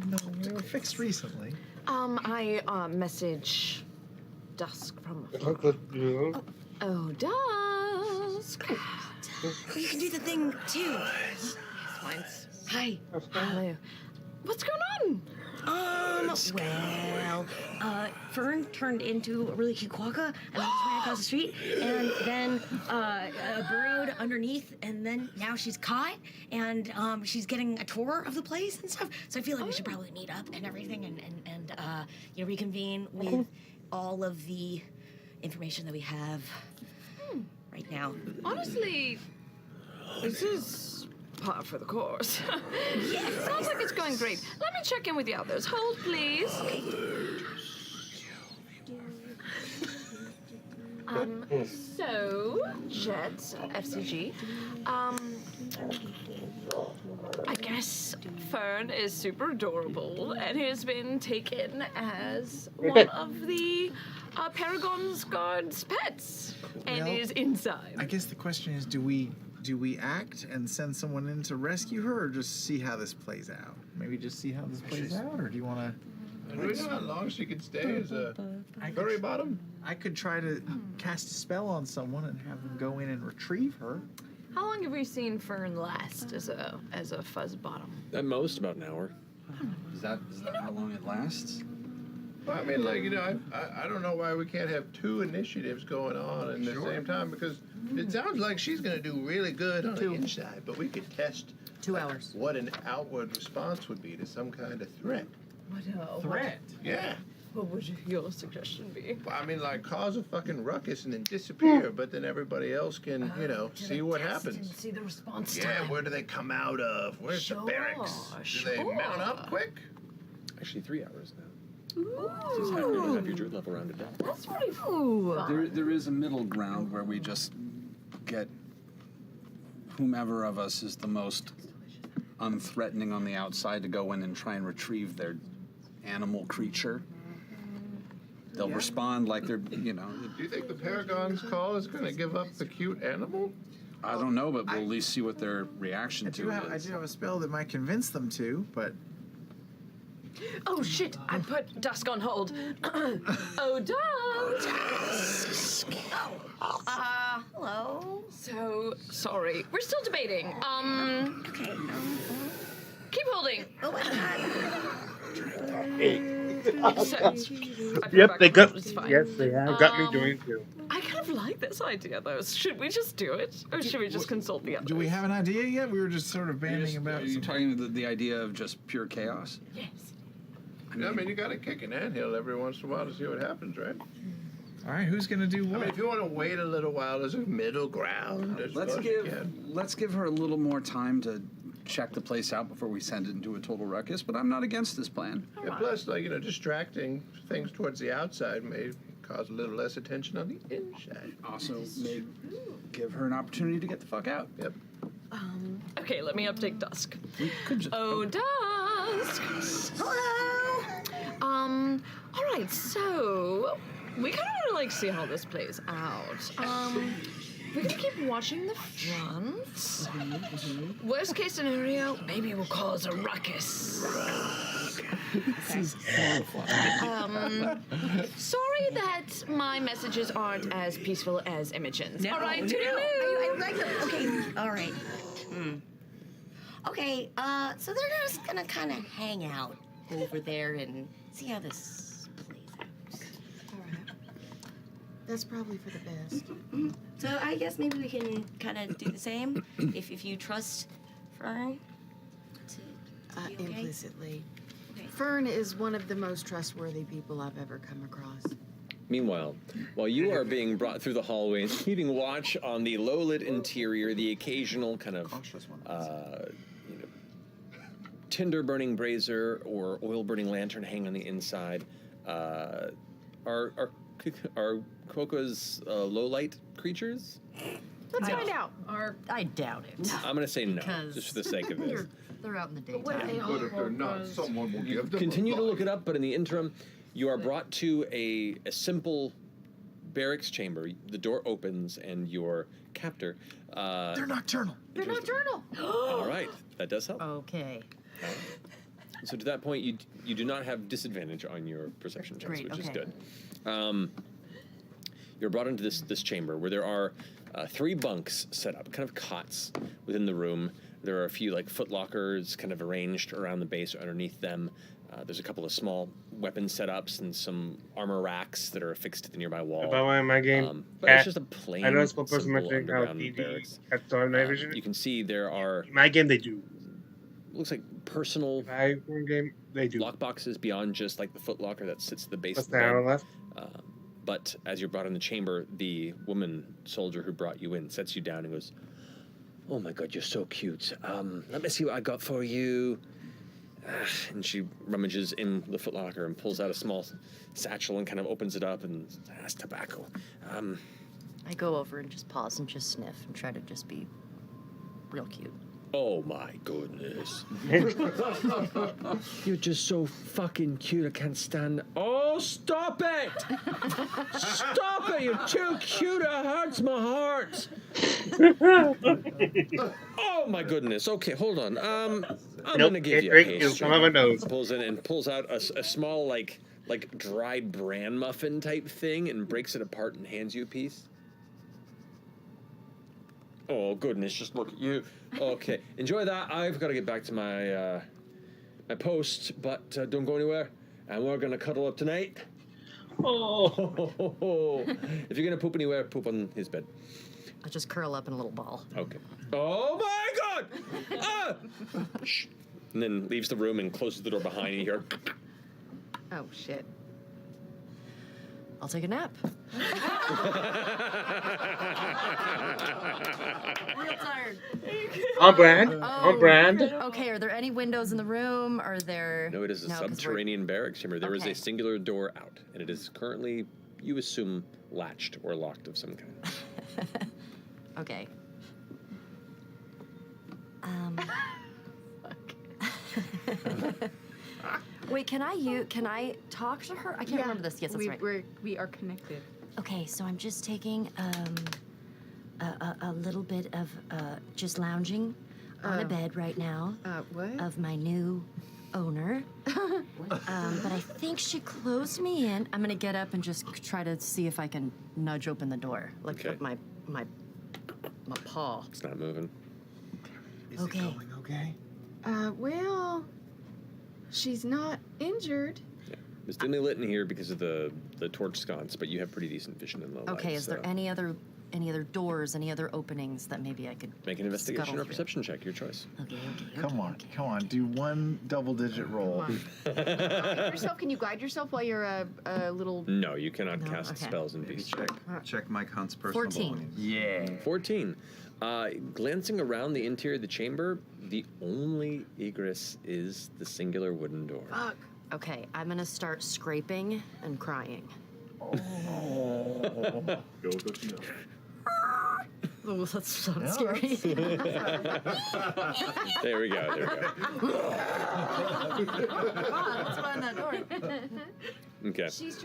No, they were fixed recently. I message Dusk from. Oh, Dusk. You can do the thing too. Hi. Hello. What's going on? Fern turned into a really cute quokka and just ran across the street and then burrowed underneath and then now she's caught and she's getting a tour of the place and stuff. So I feel like we should probably meet up and everything and you know, reconvene with all of the information that we have right now. Honestly, this is par for the course. Sounds like it's going great. Let me check in with the others. Hold, please. So, Jet, F.C.G, I guess Fern is super adorable and has been taken as one of the Paragon's guard's pets and Well, is inside. I guess the question is, do we act and send someone in to rescue her, or just see how this plays out? Maybe just see how this plays out, or do you want to? Do we know how long she could stay as a furry bottom? I could try to cast a spell on someone and have them go in and retrieve her. How long have we seen Fern last as a fuzz bottom? At most, about an hour. Is that how long it lasts? Well, I mean, like, I don't know why we can't have two initiatives going on at the same time, because it sounds like she's going to do really good on the inside, but we could test 2 hours. what an outward response would be to some kind of threat. Threat. Yeah. What would your suggestion be? Well, I mean, like, cause a fucking ruckus and then disappear, but then everybody else can, see what happens. See the response Yeah, where do they come out of? Where's the barracks? Do they mount up quick? Actually, 3 hours now. Just happy to have your druid level rounded down. That's pretty fun. There is a middle ground where we just get whomever of us is the most unthreatening on the outside to go in and try and retrieve their animal creature. They'll respond like they're, Do you think the Paragon's call is going to give up the cute animal? I don't know, but we'll at least see what their reaction to it I is. do have a spell that might convince them to, but Oh shit! I put Dusk on hold. Oh, Dusk! Hello? So sorry. We're still debating. Okay. Keep holding. Oh my god. Yep, they got. Yes, they have got me doing too. I kind of like this idea, though. Should we just do it, or should we just consult the others? do we have an idea yet? We were just sort of Are banding about. you talking the idea of just pure chaos? Yes. I mean, you got to kick an anthill every once in a while to see what happens, right? All right, who's gonna do I what? mean, if you want to wait a little while, there's a middle ground. as Let's well as you can. give her a little more time to check the place out before we send it into a total ruckus. But I'm not against this plan. Yeah, plus, distracting things towards the outside may cause a little less attention on the inside. Also, may give her an opportunity to get the fuck out. Yep. Okay, let me update Dusk. We could just. Oh, Dusk. Hello? All right, so we kind of want to see how this plays out. We're gonna keep watching the front. Worst case scenario, maybe we'll cause a ruckus. This is horrifying. Sorry that my messages aren't as peaceful as Imogen's. No, All right, no. toodaloo. I like them. Okay, all right. Okay, so they're just gonna kind of hang out over there and see how this plays out. All right. That's probably for the best. So I guess maybe we can kind of do the same if you trust Fern to be okay. Implicitly. Okay. Fern is one of the most trustworthy people I've ever come across. Meanwhile, while you are being brought through the hallway and keeping watch on the low-lit interior, the occasional kind of tinder-burning brazier or oil-burning lantern hanging on the inside, are Quokka's low-light creatures? Let's find out. I doubt it. I'm going to say no, Because just for the sake of this. They're out in the daytime. What if they But if they're not, someone will give them Continue a to look light. it up, but in the interim, you are brought to a simple barracks chamber. The door opens, and your captor. They're nocturnal. They're nocturnal. All right, that does help. Okay. So to that point, you do not have disadvantage on your perception checks, Great, which is okay. good. You're brought into this chamber where there are 3 bunks set up, kind of cots within the room. There are a few foot lockers kind of arranged around the base or underneath them. There's a couple of small weapon setups and some armor racks that are affixed to the nearby wall. By the way, in my game, But it's just a plain, I know it's one person simple mentioning how underground DD barracks. has some night vision. You can see there are, In my game, they do. looks like personal My game, they do. lockboxes beyond just the foot locker that sits at the base What's of the that bed. on the left? But as you're brought in the chamber, the woman soldier who brought you in sets you down and goes, "Oh my God, you're so cute. Let me see what I got for you." And she rummages in the footlocker and pulls out a small satchel and kind of opens it up and has tobacco. I go over and just pause and just sniff and try to just be real cute. Oh my goodness. You're just so fucking cute. I can't stand. Oh, stop it! Stop it! You're too cute. It hurts my heart. Oh my goodness. Okay, hold on. I'm gonna give you a pastry. Come on my nose. Pulls in and pulls out a small like dried bran muffin type thing and breaks it apart and hands you a piece. Oh goodness, just look at you. Okay, enjoy that. I've got to get back to my my post, but don't go anywhere. And we're gonna cuddle up tonight. Oh, if you're gonna poop anywhere, poop on his bed. I'll just curl up in a little ball. Okay. Oh my God! Ah! Shh. And then leaves the room and closes the door behind you. Here. Oh, shit. I'll take a nap. Real tired. On brand. On brand. Okay, are there any windows in the room? Are there... No, it is a 'cause we're- subterranean barracks chamber. There is Okay. a singular door out, and it is currently, you assume, latched or locked of some kind. Okay. Wait, can I talk to her? I can't remember this. Yes, that's right. We are connected. Okay, so I'm just taking a little bit of just lounging on a bed right now What? of my new owner. But I think she closed me in. I'm gonna get up and just try to see if I can nudge open the door, like Okay. with my paw. It's not moving. Is Okay. it going okay? Well, she's not injured. It's dimly lit in here because of the torch sconce, but you have pretty decent vision in low light. Okay, is there so any other doors, any other openings that maybe I could make an investigation scuttle or through? perception check, your choice. Okay. Come on. Do one double-digit roll. Guide yourself. Can you guide yourself while you're a little? No, you cannot No, cast okay. spells in beast check. Check Mike Hunt's personal 14. belongings. Yeah. 14. Glancing around the interior of the chamber, the only egress is the singular wooden door. Fuck. Okay, I'm gonna start scraping and crying. Oh, that sounds scary. There we go. Let's find that door. Okay. She's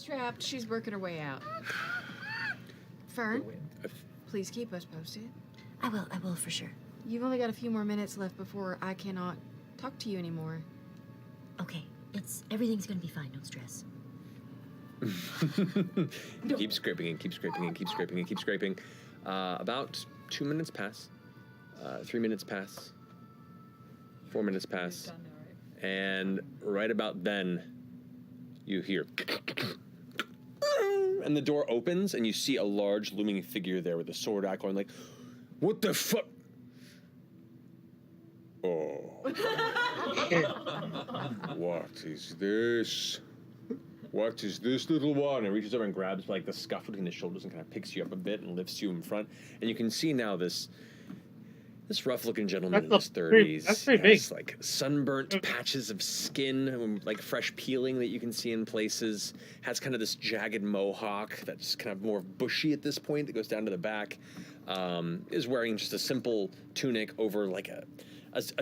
trapped. She's working her way out. Fern, please keep us posted. I will for sure. You've only got a few more minutes left before I cannot talk to you anymore. Okay, everything's gonna be fine. Don't stress. Keep scraping and keep scraping and keep scraping and keep scraping. About 2 minutes pass. 3 minutes pass. 4 minutes pass. And right about then, you hear... And the door opens, and you see a large looming figure there with a sword out going like, what the fuck? Oh. What is this? What is this, little one? And reaches over and grabs like the scuff between the shoulders and kind of picks you up a bit and lifts you in front. And you can see now this rough-looking gentleman in his 30s. That's pretty big. Has, like sunburnt patches of skin, like fresh peeling that you can see in places. Has kind of this jagged mohawk that's kind of more bushy at this point that goes down to the back. Is wearing just a simple tunic over like a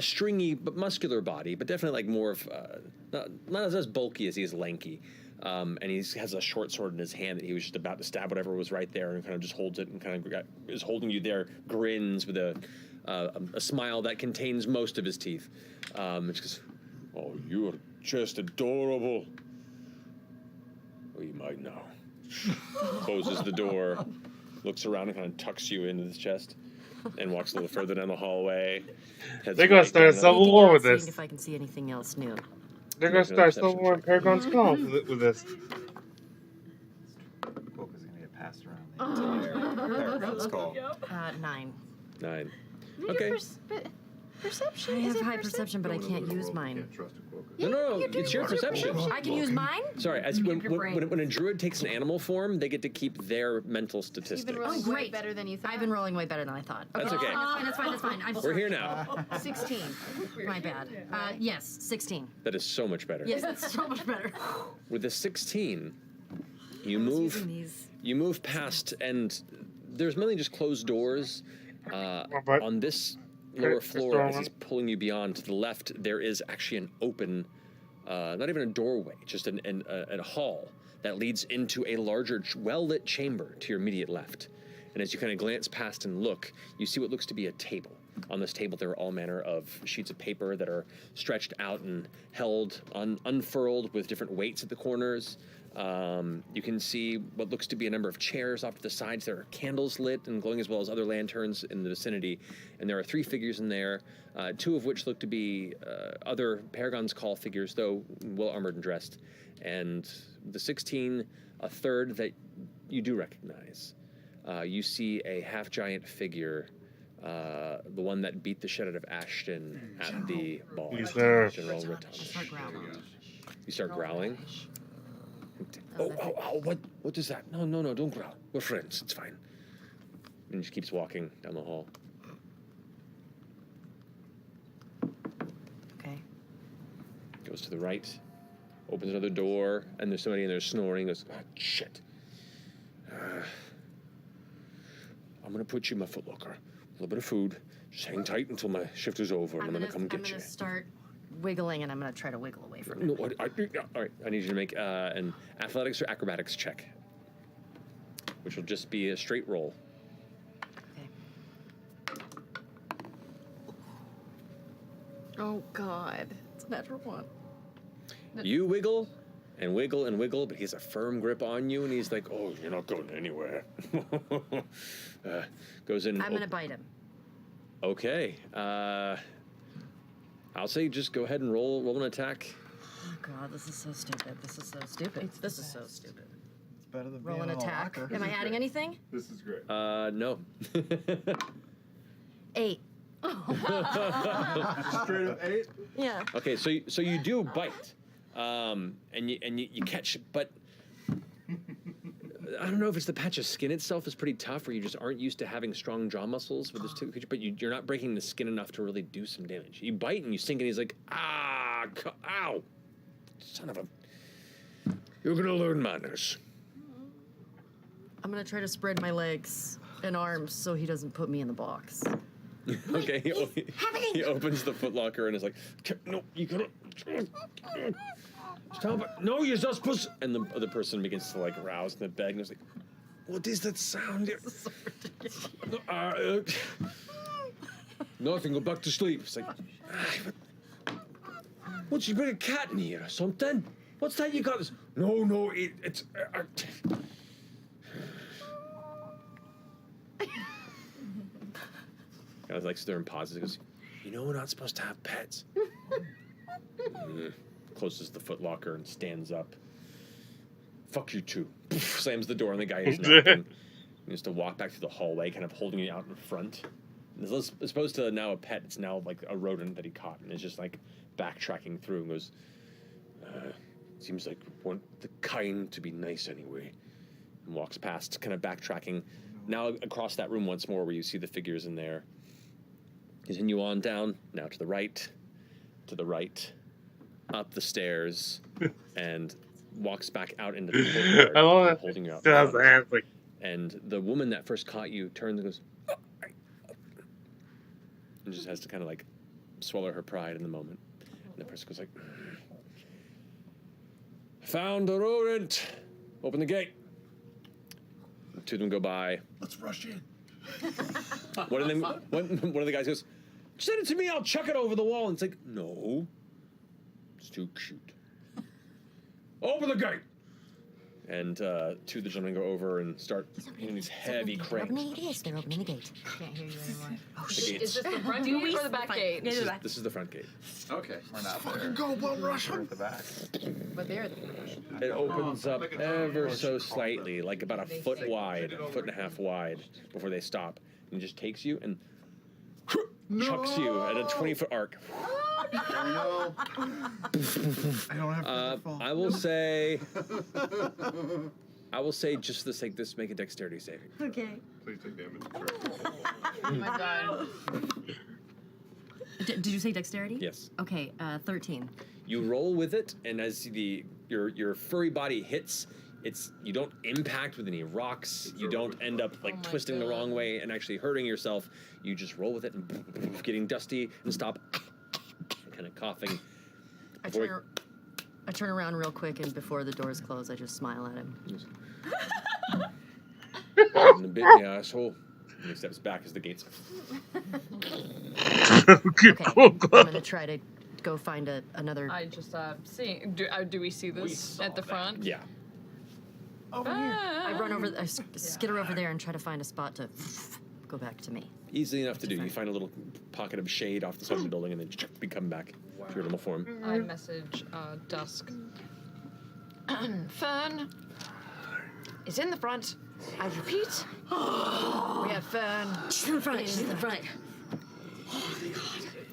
stringy but muscular body, but definitely like more of not as bulky as he is lanky. And he has a short sword in his hand that he was just about to stab whatever was right there, and kind of just holds it and kind of is holding you there, grins with a smile that contains most of his teeth. It's just, oh, you're just adorable. Well, you might know. Closes the door, looks around and kind of tucks you into his chest, and walks a little further down the hallway. They're gonna start a civil Anything war else, with seeing this. if I can see anything else new. They're gonna start a civil war in Paragon's Call with this. Book is going to get passed around the entire Paragon's Call. 9. 9. Your Okay. Perception. I Is have it high perception, but I can't use mine. No, it's your perception. I can use mine? Sorry, when a druid takes an animal form, they get to keep their mental You've statistics. been rolling Oh, way great. better than you thought. I've been rolling way better than I thought. That's okay. That's fine. I'm We're sorry. here now. 16. My bad. Yes, 16. That is so much better. Yes, that's so much better. With a 16, you I was move. using these. You move past, and there's mainly just closed doors on this lower floor as he's pulling you beyond. To the left, there is actually an open, not even a doorway, just a hall that leads into a larger, well-lit chamber to your immediate left. And as you kind of glance past and look, you see what looks to be a table. On this table, there are all manner of sheets of paper that are stretched out and held, unfurled with different weights at the corners. You can see what looks to be a number of chairs off to the sides. There are candles lit and glowing, as well as other lanterns in the vicinity. And there are 3 figures in there, 2 of which look to be other Paragon's Call figures, though well armored and dressed. And the 16, a third that you do recognize. You see a half-giant figure, the one that beat the shit out of Ashton at the ball. He's there. General Raton. Start growling. You start growling? Oh, what is that? No, don't growl. We're friends, it's fine. And he just keeps walking down the hall. Okay. Goes to the right, opens another door, and there's somebody in there snoring. Goes, shit. I'm gonna put you in my footlocker. A little bit of food. Just hang tight until my shift is over, and I'm gonna come get you. I'm gonna start wiggling, and I'm gonna try to wiggle away from it. No, all right. I need you to make an athletics or acrobatics check, which will just be a straight roll. Okay. Oh God, it's a natural 1. You wiggle and wiggle and wiggle, but he has a firm grip on you, and he's like, "Oh, you're not going anywhere." Goes in. I'm gonna bite him. Okay. I'll say just go ahead and roll an attack. Oh God, this is so stupid. This is so stupid. This is so stupid. It's better than Roll being an a attack. locker. Am I adding anything? This is great. No. 8. Straight up 8? Yeah. Okay, so you do bite, and you catch, but I don't know if it's the patch of skin itself is pretty tough, or you just aren't used to having strong jaw muscles with this creature. But you're not breaking the skin enough to really do some damage. You bite and you sink, and he's like, ow, son of a! You're gonna learn manners. I'm gonna try to spread my legs and arms so he doesn't put me in the box. Okay, he opens the footlocker and is like, no, you gotta stop it. No, you're not supposed to. And the other person begins to like rouse and beg and is like, what is that sound? This is so ridiculous. Nothing, go back to sleep. It's like, what, you bring a cat in here or something? What's that you got? This? No, it's... I was like, so there and pauses. He goes, you know we're not supposed to have pets. Closes the footlocker and stands up. Fuck you too. Slams the door on the guy who's knocking. He has to walk back through the hallway, kind of holding it out in front. As opposed to now a pet, it's now like a rodent that he caught, and is just like backtracking through and goes, seems like we want the kind to be nice anyway. And walks past, kind of backtracking. Now across that room once more where you see the figures in there. Continue on down, now to the right, up the stairs, and walks back out into the courtyard. I love that. Holding you up. Does that, like, And the woman that first caught you turns and goes, and just has to kind of like swallow her pride in the moment. And the person goes like, found the rodent. Open the gate. Two of them go by. Let's rush in. One of the guys goes, send it to me, I'll chuck it over the wall. And it's like, no, it's too cute. Open the gate. And two of the gentlemen go over and start hitting these heavy cranks. They're opening the gate. Can't hear you anymore. The gates. Is this the front gate or the back gate? This is the front gate. Okay, we're not there. Go, Bum Rush. We're at the back. But they're the It opens up ever so slightly, like about a foot wide, a foot and a half wide, before they stop. And it just takes you and chucks you at a 20-foot arc. No. I don't have to fall. I will say, just for the sake of this, make a dexterity saving. Okay. Please take damage. Oh my God. Did you say dexterity? Yes. Okay, 13. You roll with it, and as your furry body hits, you don't impact with any rocks. You don't end up like twisting the wrong way and actually hurting yourself. You just roll with it and getting dusty and stop, kind of coughing. I turn around real quick, and before the doors close, I just smile at him. And a bit in the asshole. And he steps back as the gates. Okay, I'm gonna try to go find another. I just seeing. Do we see this at the front? Yeah. Over here. I run over. I skitter over there and try to find a spot to go back to me. Easily enough to do. You find a little pocket of shade off the side of the building, and then you come back to your normal form. I message Dusk. Fern is in the front. I repeat, we have Fern. She's in the front. She's in the front.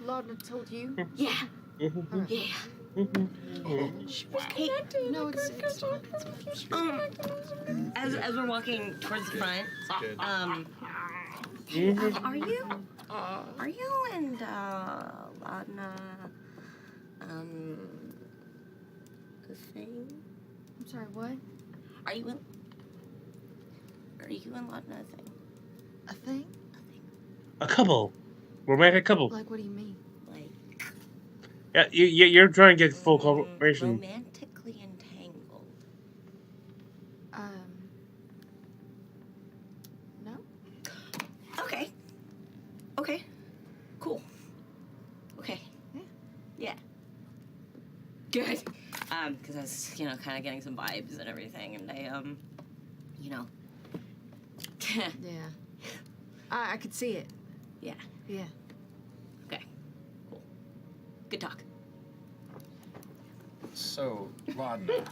Laudna told you? Yeah. Yeah. Hey, No, it's fine. It's fine. as we're walking towards the front, are you and Laudna the thing? I'm sorry, what? Are you and Laudna a thing? A thing? A couple. Romantic couple. Like, what do you mean? Like Yeah, you're trying to get full cooperation. romantically entangled. No? Okay. Okay. Cool. Okay. Yeah. Good. Because I was, kind of getting some vibes and everything, and I, Yeah. I could see it. Yeah. Yeah. Okay. Cool. Good talk. So, Laudna,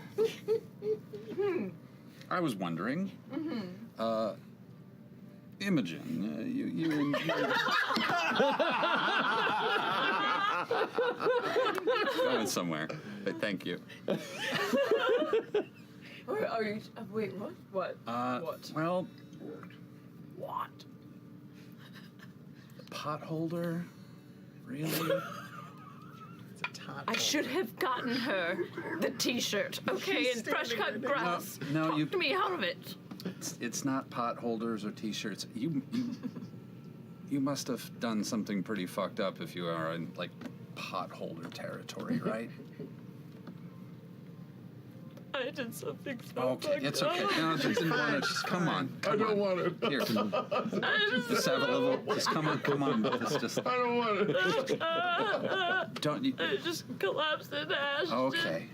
I was wondering, Imogen, you and going somewhere, but thank you. Are you? Wait, what? What? What? Well, What? the pot holder, really? I should have gotten her the T-shirt, okay, and fresh cut grass. No, Talk to me out of it. It's not pot holders or T-shirts. You must have done something pretty fucked up if you are in like pot holder territory, right? I did something so Okay, it's okay. No, just didn't want to. Just come on. I don't want it. Here, just have a little. Just come on. Just. I don't want it. Don't you? It just collapsed in ashes. Okay.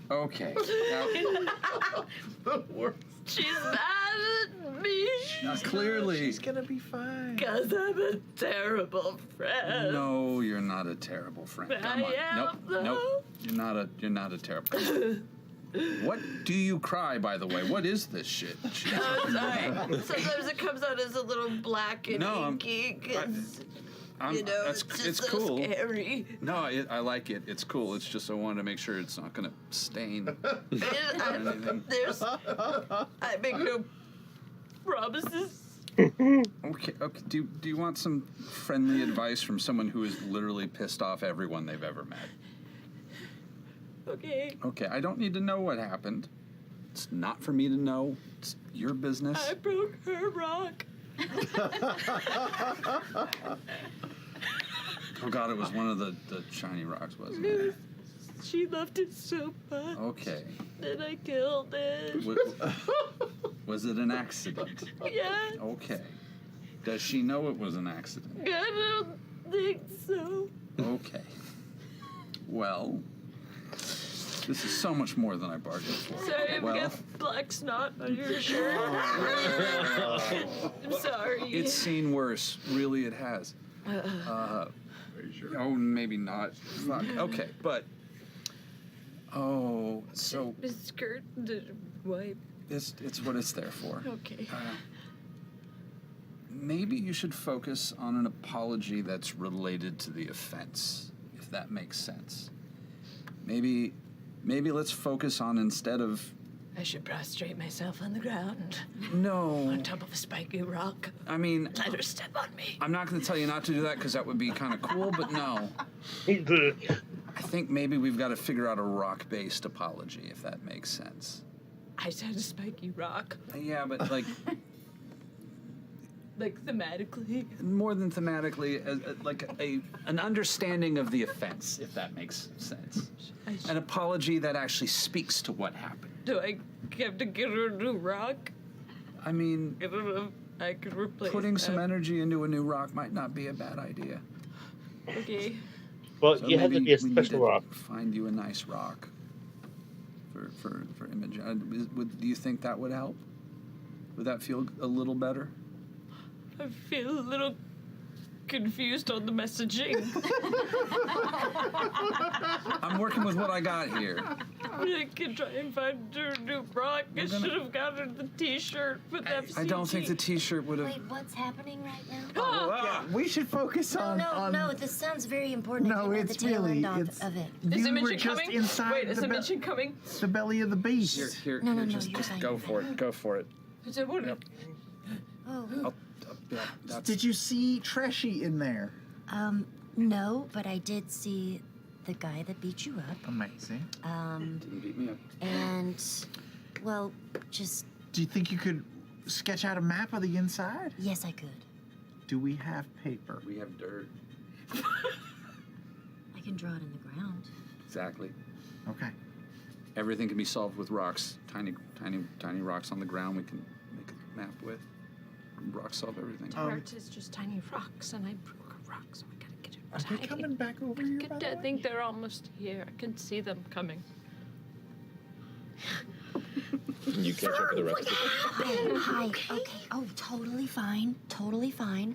The worst. She's mad at me. Now, clearly. She's gonna be fine. Because I'm a terrible friend. No, you're not a terrible friend. Come on. I am, Nope. You're not a terrible friend. What do you cry, by the way? What is this shit? Oh, sorry. Sometimes it comes out as a little black and inky. It's so cool. Scary. No, I like it. It's cool. It's just I wanted to make sure it's not gonna stain. I make no promises. Okay. Do you want some friendly advice from someone who has literally pissed off everyone they've ever met? Okay. Okay. I don't need to know what happened. It's not for me to know. It's your business. I broke her rock. Oh God, it was one of the shiny rocks, wasn't it? She loved it so much. Okay. Then I killed it. Was it an accident? Yeah. Okay. Does she know it was an accident? I don't think so. Okay. Well, this is so much more than I bargained for. Sorry, I've got black snot on your shirt. I'm sorry. It's seen worse. Really, it has. Are you sure? Oh, maybe not. Fuck. Okay, but. Oh, so The skirt, the wipe. it's what it's there for. Okay. Maybe you should focus on an apology that's related to the offense, if that makes sense. Maybe let's focus on, instead of. I should prostrate myself on the ground No. on top of a spiky rock. I mean, Let her step on me. I'm not going to tell you not to do that because that would be kind of cool, but no. I think maybe we've got to figure out a rock-based apology, if that makes sense. I said a spiky rock. Yeah, but like Like thematically. more than thematically, like an understanding of the offense, if that makes sense. An apology that actually speaks to what happened. Do I have to get her a new rock? I mean, I don't know. I could replace putting some that. energy into a new rock might not be a bad idea. Okay. Well, So you have to maybe be a we need special to rock. Find you a nice rock for image. Do you think that would help? Would that feel a little better? I feel a little confused on the messaging. I'm working with what I got here. I can try and find her a new rock. I should have gotten the T-shirt with F.C.G. I don't think the T-shirt would have. Wait, what's happening right now? Yeah, we should focus on. No, this sounds very important. I No, came at it's the tail really. end It's, of it. Is you Imogen were just coming? inside Wait, is the, Imogen coming? the belly of the beast. Here, No, just you're fine. go for it. Go for it. Is it what? Oh. Yeah, that's, Did you see Treshy in there? No, but I did see the guy that beat you up. Amazing. didn't beat me up. And, well, just, Do you think you could sketch out a map of the inside? yes, I could. Do we have paper? We have dirt. I can draw it in the ground. Exactly. Okay. Everything can be solved with rocks. Tiny rocks on the ground. We can make a map with. Rocks solve everything. Art is just tiny rocks, and I broke a rock, so I gotta get it. Are they coming back over here? By the I way? think they're almost here. I can see them coming. You catch up with the rest of it. Hi. Okay. Oh, totally fine. Totally fine.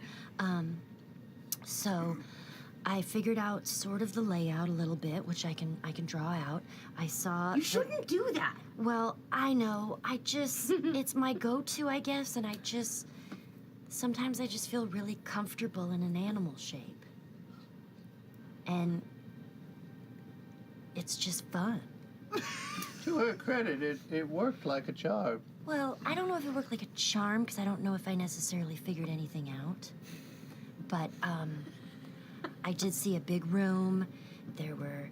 So I figured out sort of the layout a little bit, which I can draw out. I saw. You shouldn't do that. Well, I know. I just it's my go-to, I guess, and sometimes I just feel really comfortable in an animal shape. And it's just fun. To her credit, it worked like a charm. Well, I don't know if it worked like a charm, because I don't know if I necessarily figured anything out. But, I did see a big room. There were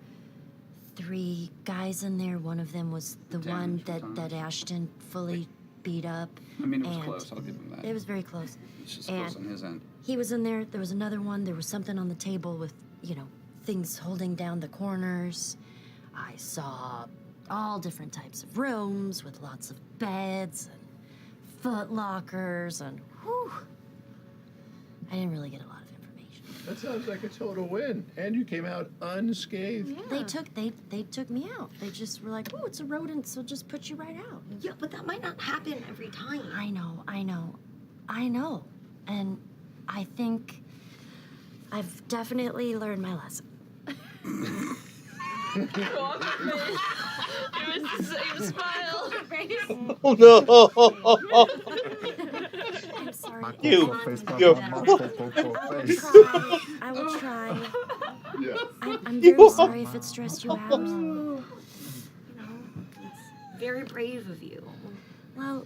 3 guys in there. One of them was the one that Ashton fully beat up. I mean, it was and close. I'll give him that. It was very close. It's just close and on his end. he was in there. There was another one. There was something on the table with, things holding down the corners. I saw all different types of rooms with lots of beds and foot lockers and whew. I didn't really get a lot of information. That sounds like a total win. And you came out unscathed. They took me out. They just were like, "Oh, it's a rodent, so just put you right out." Yeah, but that might not happen every time. I know. And I think I've definitely learned my lesson. It was the same smile. Oh no! I'm sorry. You. I will try. Yeah. I'm very sorry if it stressed you out. It's very brave of you. Well,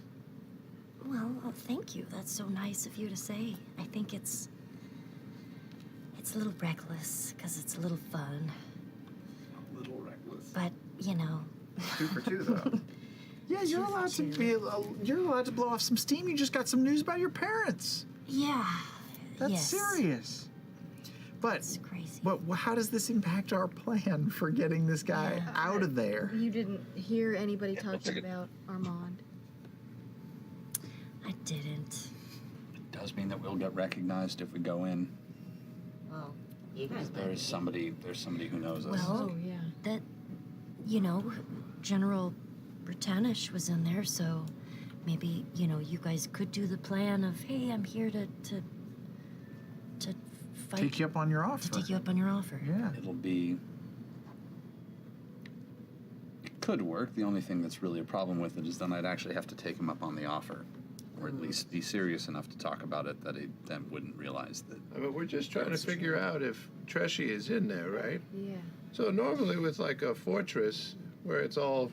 thank you. That's so nice of you to say. I think it's a little reckless because it's a little fun. A little reckless. But 2 for 2 though. Yeah, you're allowed to you're allowed to blow off some steam. You just got some news about your parents. yeah. That's yes. serious. But It's crazy. But how does this impact our plan for getting this guy out of there? You didn't hear anybody talking about Armand. I didn't. It does mean that we'll get recognized if we go in. Well, you guys There's somebody who knows us. Well, Oh, yeah. that General Britannish was in there, so maybe you guys could do the plan of, hey, I'm here to fight, Take you up on your offer. to take you up on your offer. Yeah. It could work. The only thing that's really a problem with it is then I'd actually have to take him up on the offer. Or at least be serious enough to talk about it that he then wouldn't realize that. I mean, we're just trying to figure out if Treshy is in there, right? Yeah. So normally with like a fortress where it's all,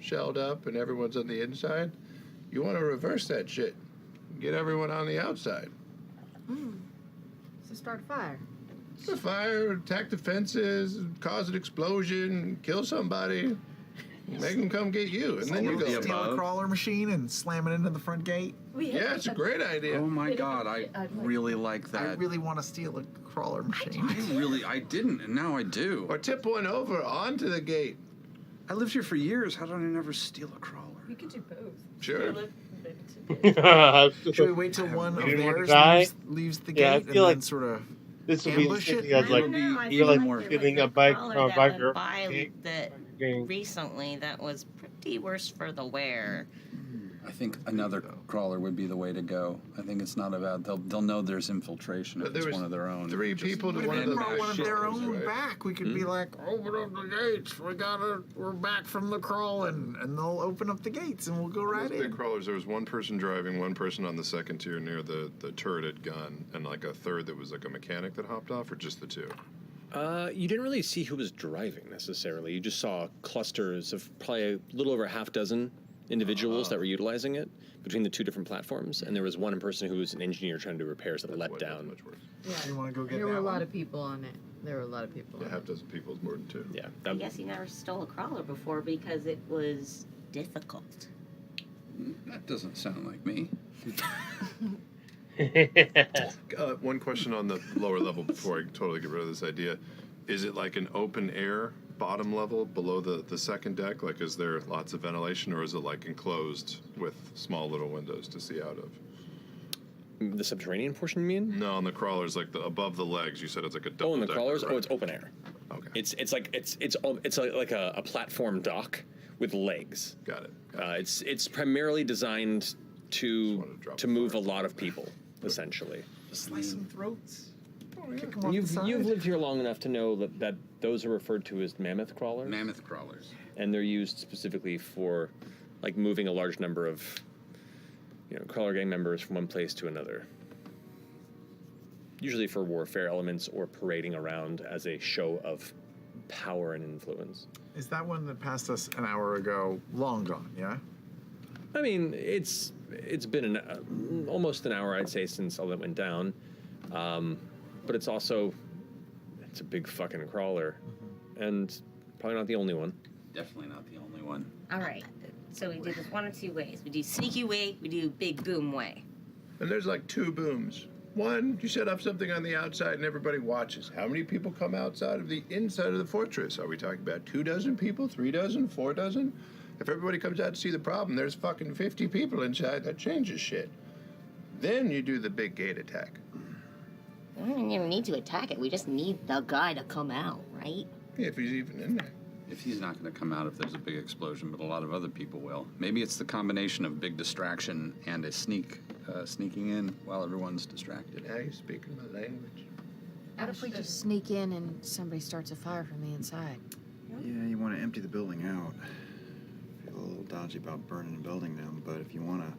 shelled up and everyone's on the inside, you want to reverse that shit. Get everyone on the outside. So start a fire. The fire, attack the fences, cause an explosion, kill somebody. Make them come get you, and then you go. Steal a crawler machine and slam it into the front gate. Yeah, it's a great idea. Oh my god, I really like that. I really want to steal a crawler machine. I didn't, and now I do. Or tip one over onto the gate. I lived here for years. How did I never steal a crawler? We could do both. Sure. Should we wait till one of You didn't want to theirs die? leaves the Yeah, I gate and feel then like sort of This would be the ambush same it? thing as like you're like getting a bike from a biker. That Gang. recently that was pretty worse for the wear. I think another crawler would be the way to go. I think it's not about they'll know there's infiltration if There it's was one of their own. 3 people to But if one of we those brought one of their ships, own right? back, we could be like, open up the gates. We're back from the crawling, and they'll open up the gates, and we'll go On right those big in. crawlers, there was one person driving, one person on the second tier near the turreted gun, and like a third that was like a mechanic that hopped off, or just the 2? You didn't really see who was driving necessarily. You just saw clusters of probably a little over half dozen individuals that were utilizing it between the 2 different platforms, and there was one person who was an engineer trying to do repairs that let down. Much worse. You want to go get There were a that lot one? of people on it. There were a lot of people. Yeah, on half it. dozen people is more than 2. Yeah. I guess he never stole a crawler before because it was difficult. That doesn't sound like me. One question on the lower level before I totally get rid of this idea. Is it like an open air bottom level below the second deck? Like, is there lots of ventilation, or is it like enclosed with small little windows to see out of? The subterranean portion, you mean? No, on the crawlers, like above the legs, you said it's like a double Oh, in the decker, crawlers? right? Oh, it's open air. Okay. It's like a platform dock with legs. Got it. It's primarily designed to wanted to drop to move a lot of people, essentially. Slice some throats. Kick 'em off the You've side. lived here long enough to know that those are referred to as mammoth crawlers. Mammoth crawlers. And they're used specifically for like moving a large number of crawler gang members from one place to another. Usually for warfare elements or parading around as a show of power and influence. Is that one that passed us an hour ago long gone, yeah? I mean, it's been almost an hour, I'd say, since all that went down. But it's a big fucking crawler. And probably not the only one. Definitely not the only one. All right. So we do this one of 2 ways. We do sneaky way, we do big boom way. And there's like 2 booms. One, you set up something on the outside and everybody watches. How many people come outside of the inside of the fortress? Are we talking about 2 dozen people, 3 dozen, 4 dozen? If everybody comes out to see the problem, there's fucking 50 people inside. That changes shit. Then you do the big gate attack. We don't even need to attack it. We just need the guy to come out, right? If he's even in there. If he's not going to come out if there's a big explosion, but a lot of other people will. Maybe it's the combination of big distraction and a sneaking in while everyone's distracted. Now you're speaking my language. What if we just sneak in and somebody starts a fire from the inside? Yeah, you want to empty the building out. Feel a little dodgy about burning a building down, but if you want to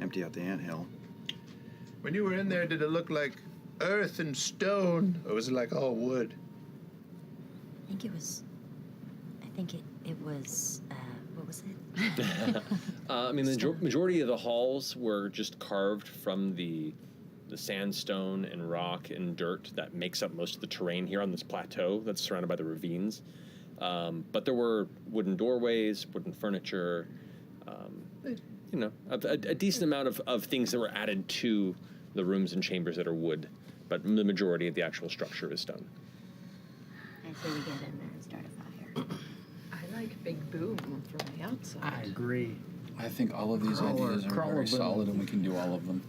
empty out the anthill. When you were in there, did it look like earth and stone, or was it like all wood? I think it was, what was it? I mean, the majority of the halls were just carved from the sandstone and rock and dirt that makes up most of the terrain here on this plateau that's surrounded by the ravines. But there were wooden doorways, wooden furniture, a decent amount of things that were added to the rooms and chambers that are wood. But the majority of the actual structure is stone. I say we get in there and start a fire. I like big boom from the outside. I agree. I think all of these ideas are very solid and we can do all of them.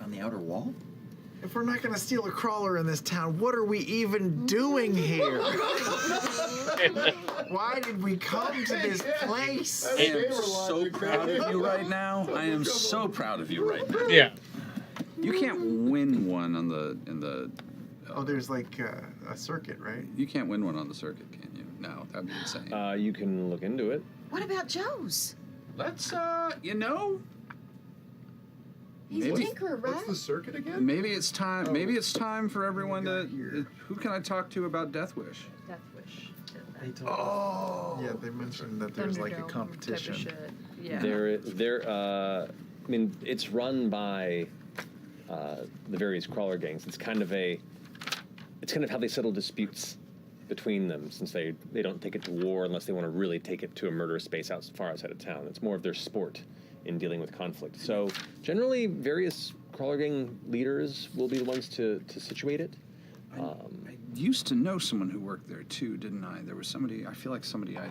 On the outer wall? If we're not going to steal a crawler in this town, what are we even doing here? Why did we come to this place? I am so proud of you right now. I am so proud of you right now. Yeah. You can't win one on the. Oh, there's like a circuit, right? You can't win one on the circuit, can you? No, that'd be insane. You can look into it. What about Joe's? Let's, He's a tinkerer, right? What's the circuit again? Maybe it's time. Maybe it's time for everyone to. Who can I talk to about Death Wish? Death Wish. Oh. Yeah, they mentioned that there's like a Thunderdome competition. type of shit. Yeah. I mean, it's run by the various crawler gangs. It's kind of how they settle disputes between them, since they don't take it to war unless they want to really take it to a murderous space far outside of town. It's more of their sport in dealing with conflict. So generally, various crawler gang leaders will be the ones to situate it. I used to know someone who worked there too, didn't I? There was somebody. I feel like somebody I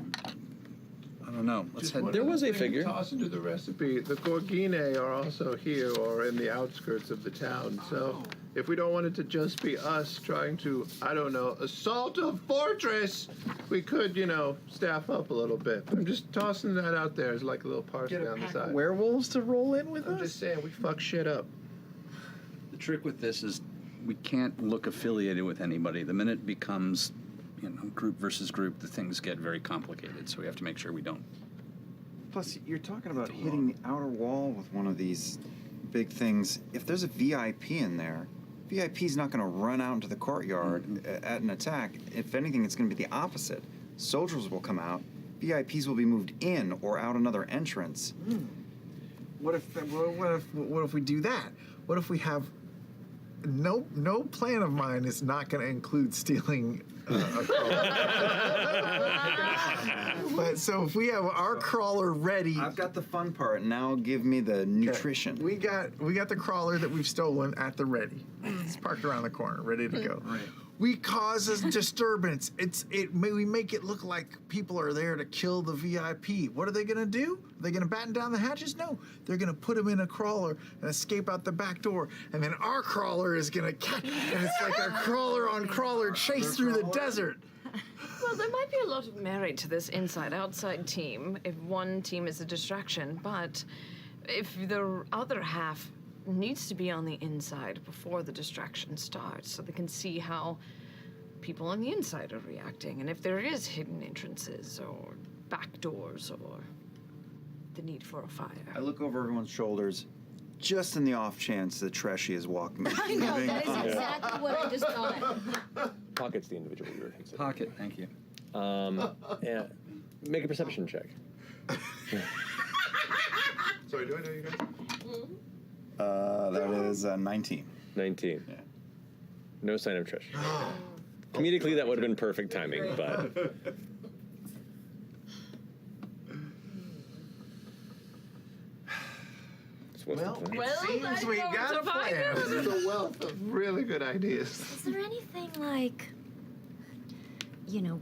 don't know. Let's Just head. one There other was a thing to figure. Toss into the recipe. The Gorgine are also here or in the outskirts of the town. So if we don't want it to just be us trying to, I don't know, assault a fortress, we could, staff up a little bit. I'm just tossing that out there as like a little parsley Get a on the pack of side. werewolves to roll in with I'm us? just saying, we fuck shit up. The trick with this is we can't look affiliated with anybody. The minute it becomes, group versus group, the things get very complicated. So we have to make sure we don't. Plus, you're talking about hitting the outer wall with one of these big things. If there's a VIP in there, VIP's not going to run out into the courtyard at an attack. If anything, it's going to be the opposite. Soldiers will come out. VIPs will be moved in or out another entrance. What if we do that? What if we have no plan of mine is not going to include stealing a crawler. But so if we have our crawler ready, I've got the fun part. Now give me the nutrition. we got the crawler that we've stolen at the ready. It's parked around the corner, ready to go. Right. We cause a disturbance. We make it look like people are there to kill the VIP. What are they gonna do? Are they gonna batten down the hatches? No, they're gonna put him in a crawler and escape out the back door. And then our crawler is gonna catch, and it's like a crawler on crawler chase through the desert. Well, there might be a lot of merit to this inside-outside team if one team is a distraction, but if the other half needs to be on the inside before the distraction starts so they can see how people on the inside are reacting and if there is hidden entrances or back doors or the need for a fire. I look over everyone's shoulders, just in the off chance that Treshy is walking. I know, that is exactly what I just thought. Pocket's the individual you were considering. Pocket, thank you. Yeah. Make a perception check. Sorry, do I know you guys? That is 19. 19. Yeah. No sign of Trish. Comedically, that would have been perfect timing, but Well, Well, it seems we got a plan. This is a wealth of really good ideas. Is there anything like,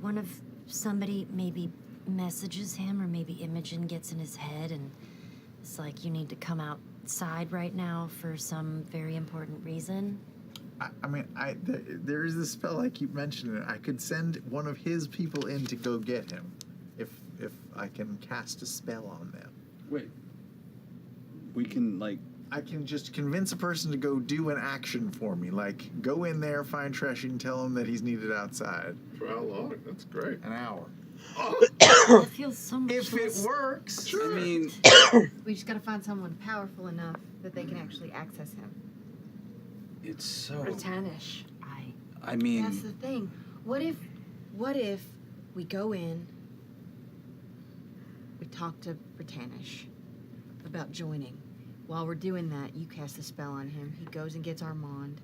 one of somebody maybe messages him or maybe Imogen gets in his head and it's like, you need to come outside right now for some very important reason? There is this spell I keep mentioning. I could send one of his people in to go get him, if I can cast a spell on them. Wait. We can I can just convince a person to go do an action for me, like go in there, find Tresh, and tell him that he's needed outside. For how long? That's great. An hour. That feels so much If it works. Sure. I mean, We just gotta find someone powerful enough that they can actually access him. it's so. Britannish. I mean, That's the thing. What if we go in, we talk to Britannish about joining. While we're doing that, you cast a spell on him. He goes and gets Armand.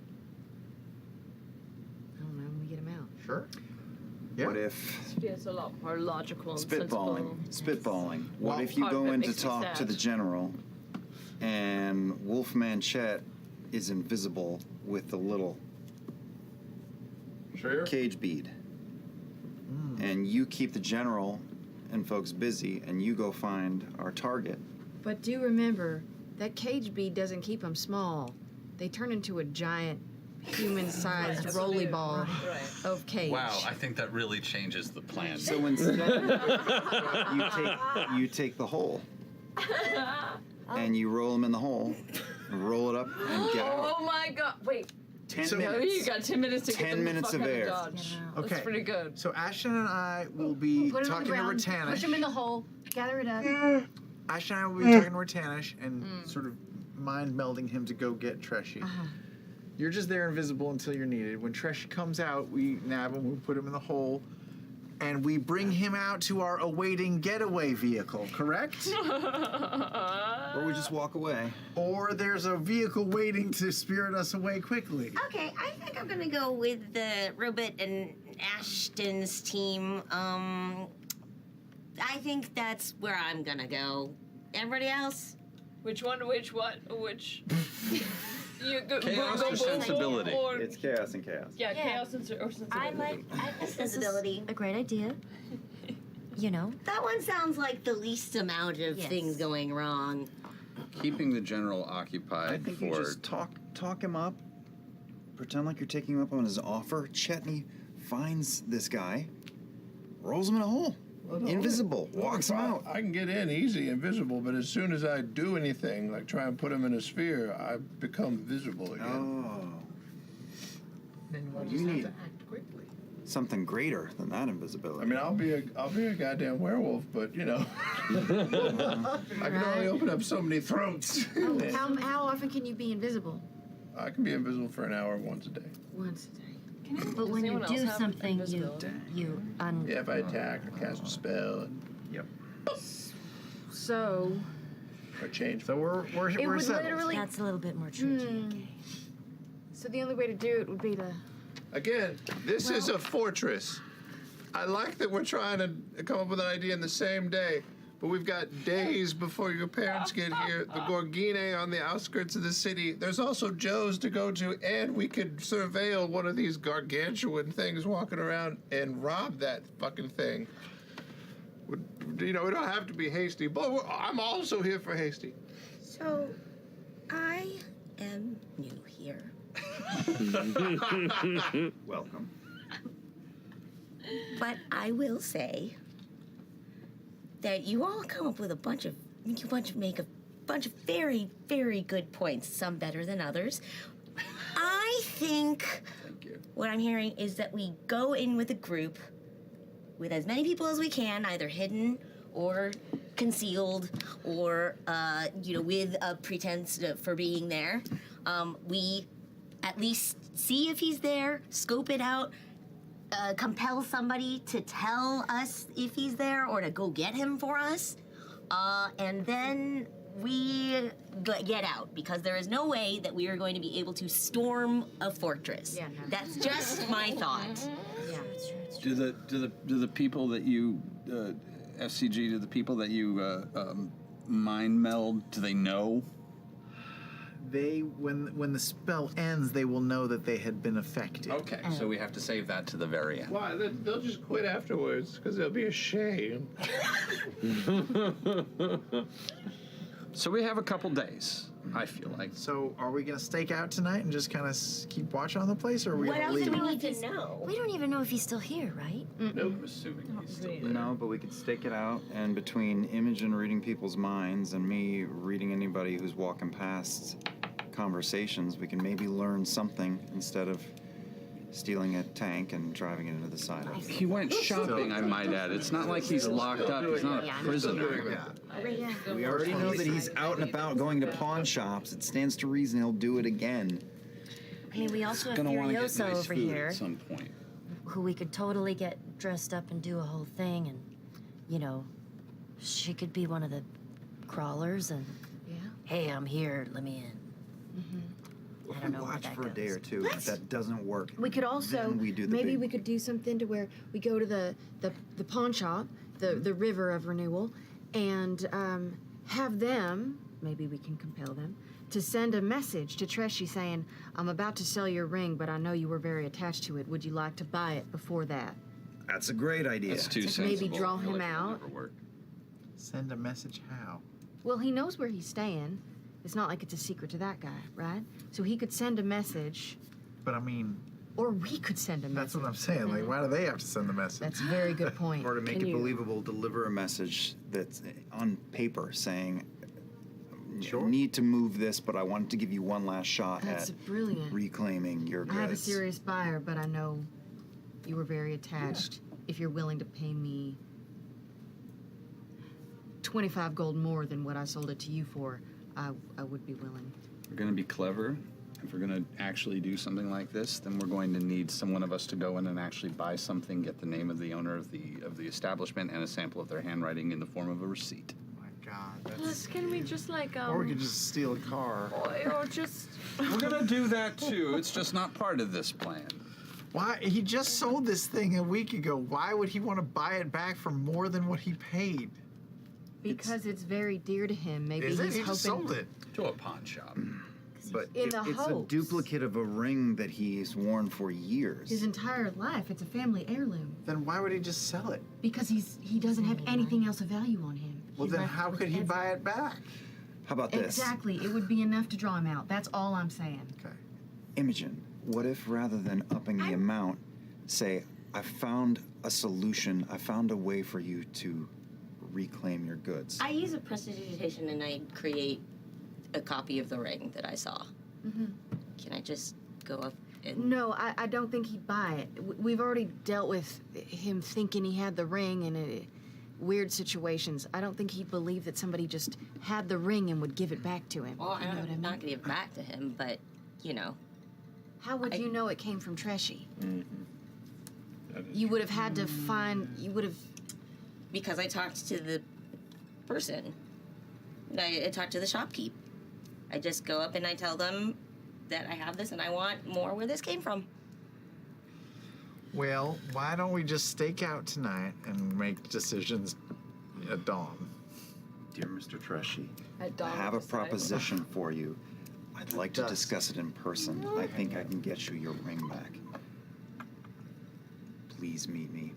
I don't know, and we get him out. Sure. Yeah. What if It's a lot more logical and sensible. spitballing? What Well, if you part of go it in to makes me talk to sad. the general, and Wolfman Chet is invisible with the little Sure. cage bead, and you keep the general and folks busy, and you go find our target. But do remember, that cage bead doesn't keep them small. They turn into a giant human-sized roly ball of cage. wow, I think that really changes the plan. So instead, you take the hole, and you roll them in the hole, roll it up, and get out. Oh my god! Wait. 10 So minutes. you got 10 minutes to 10 get them minutes the fuck of out air. Dodge. Okay. That's pretty good. So Ashton and I will be Put him on talking the to ground, Ratanish. push him in the hole, gather it up. Ashton and I will be talking to Ratanish and sort of mind melding him to go get Treshy. You're just there invisible until you're needed. When Treshy comes out, we nab him, we put him in the hole. and we bring him out to our awaiting getaway vehicle, correct? Or we just walk away. Or there's a vehicle waiting to spirit us away quickly. Okay, I think I'm gonna go with the Robert and Ashton's team. I think that's where I'm gonna go. Everybody else? Which one? Which what? Which? You go, Chaos or both sensibility? Or, It's chaos and chaos. yeah, chaos or sensibility. I like sensibility. A great idea. You know? That one sounds like the least amount of Yes. things going wrong. Keeping the general I occupied think for. you just talk him up. Pretend like you're taking him up on his offer. Chetney finds this guy, rolls him in a hole. Invisible, walks him out. I can get in easy, invisible, but as soon as I do anything, like try and put him in a sphere, I become visible again. Oh. Then we'll You just have need- to act quickly. Something greater than that invisibility. I mean, I'll be a goddamn werewolf, but you know, I can only open up so many throats. How often can you be invisible? I can be invisible for an hour once a day. Once a day. But when you anyone else do have something, you invisibility? Yeah, if I attack or cast a spell Yep. So or change. So we're it we're would settled. literally. That's a little bit more tricky. Okay. So the only way to do it would be to. Again, this is a fortress. I like that we're trying to come up with an idea in the same day, but we've got days before your parents get here. The Gorgine on the outskirts of the city. There's also Joe's to go to, and we could surveil one of these gargantuan things walking around and rob that fucking thing. You know, we don't have to be hasty, but I'm also here for hasty. So, I am new here. Welcome. But I will say that you all come up with make a bunch of very, very good points, some better than others. I think what I'm hearing is that we go in with a group with as many people as we can, either hidden or concealed or, with a pretense for being there. We at least see if he's there, scope it out, compel somebody to tell us if he's there or to go get him for us, and then we get out, because there is no way that we are going to be able to storm a fortress. Yeah, no. That's just my thought. Yeah, it's true. It's Do true. the people that you F.C.G. do the people that you mind meld? Do they know? They when the spell ends, they will know that they had been affected. Okay, so we have to save that to the very end. Why? They'll just quit afterwards because they'll be ashamed. So we have a couple days, I feel like. So are we gonna stake out tonight and just kind of keep watch on the place, or are we What gonna else leave? do we need to know? We don't even know if he's still here, right? Nope, assuming he's still there. No, but we could stake it out, and between Imogen reading people's minds and me reading anybody who's walking past conversations, we can maybe learn something instead of stealing a tank and driving it into the side of. He went shopping, I might add. It's not like he's locked up. He's not a prisoner. We already know that he's out and about going to pawn shops. It stands to reason he'll do it again. I mean, we also have Gonna want to get Furiosa nice over food here, at some point. who we could totally get dressed up and do a whole thing, and, she could be one of the crawlers, and, Yeah. hey, I'm here, let me in. I don't know where Watch that for a goes. day or two. If that doesn't work, We could also then we do the maybe big- we could do something to where we go to the pawn shop, the River of Renewal, and have them. Maybe we can compel them to send a message to Treshy saying, "I'm about to sell your ring, but I know you were very attached to it. Would you like to buy it before that?" That's a great idea. That's too Maybe sensible. draw I feel him like it'll out. never work. Send a message how? Well, he knows where he's staying. It's not like it's a secret to that guy, right? So he could send a message, But I mean, or we could send a that's message. what I'm saying. Like, why do they have to send the message? That's a very good point. Or to make Can it you- believable, deliver a message that's on paper saying, Sure. need to move this, but I wanted to give you one last shot That's at brilliant. reclaiming your goods. I have a serious buyer, but I know you were very attached. If you're willing to pay me 25 gold more than what I sold it to you for, I would be willing. We're gonna be clever. If we're going to actually do something like this, then we're going to need one of us to go in and actually buy something, get the name of the owner of the establishment, and a sample of their handwriting in the form of a receipt. Oh my God, Plus, can we just like Or we could just steal a car. or just We're going to do that too. It's just not part of this plan. Why? He just sold this thing a week ago. Why would he want to buy it back for more than what he paid? Because it's very dear to him. Maybe Is he's it? He hoping. just sold it. To a pawn shop. But In the it's a hopes. duplicate of a ring that he's worn for years. His entire life, it's a family heirloom. Then why would he just sell it? Because he doesn't have anything else of value on him. Well, He's then left how with could he everything. buy it back? How about this? Exactly. It would be enough to draw him out. That's all I'm saying. Okay. Imogen, what if rather than upping the amount, say, I found a solution, I found a way for you to reclaim your goods? I use a prestidigitation and I create a copy of the ring that I saw. Can I just go up and... No, I don't think he'd buy it. We've already dealt with him thinking he had the ring and weird situations. I don't think he'd believe that somebody just had the ring and would give it back to him. Well, You know what I mean? I'm not going to give it back to him, but, you know. How would you know it came from Treshy? That is You would have had to find. You would have. Because I talked to the person. I talked to the shopkeep. I just go up and I tell them that I have this and I want more where this came from. Well, why don't we just stake out tonight and make decisions at dawn? Dear Mr. Treshy, At I dawn have a decide. proposition for you. I'd like to Dusk. discuss it in person. I think I can get you your ring back. Please meet me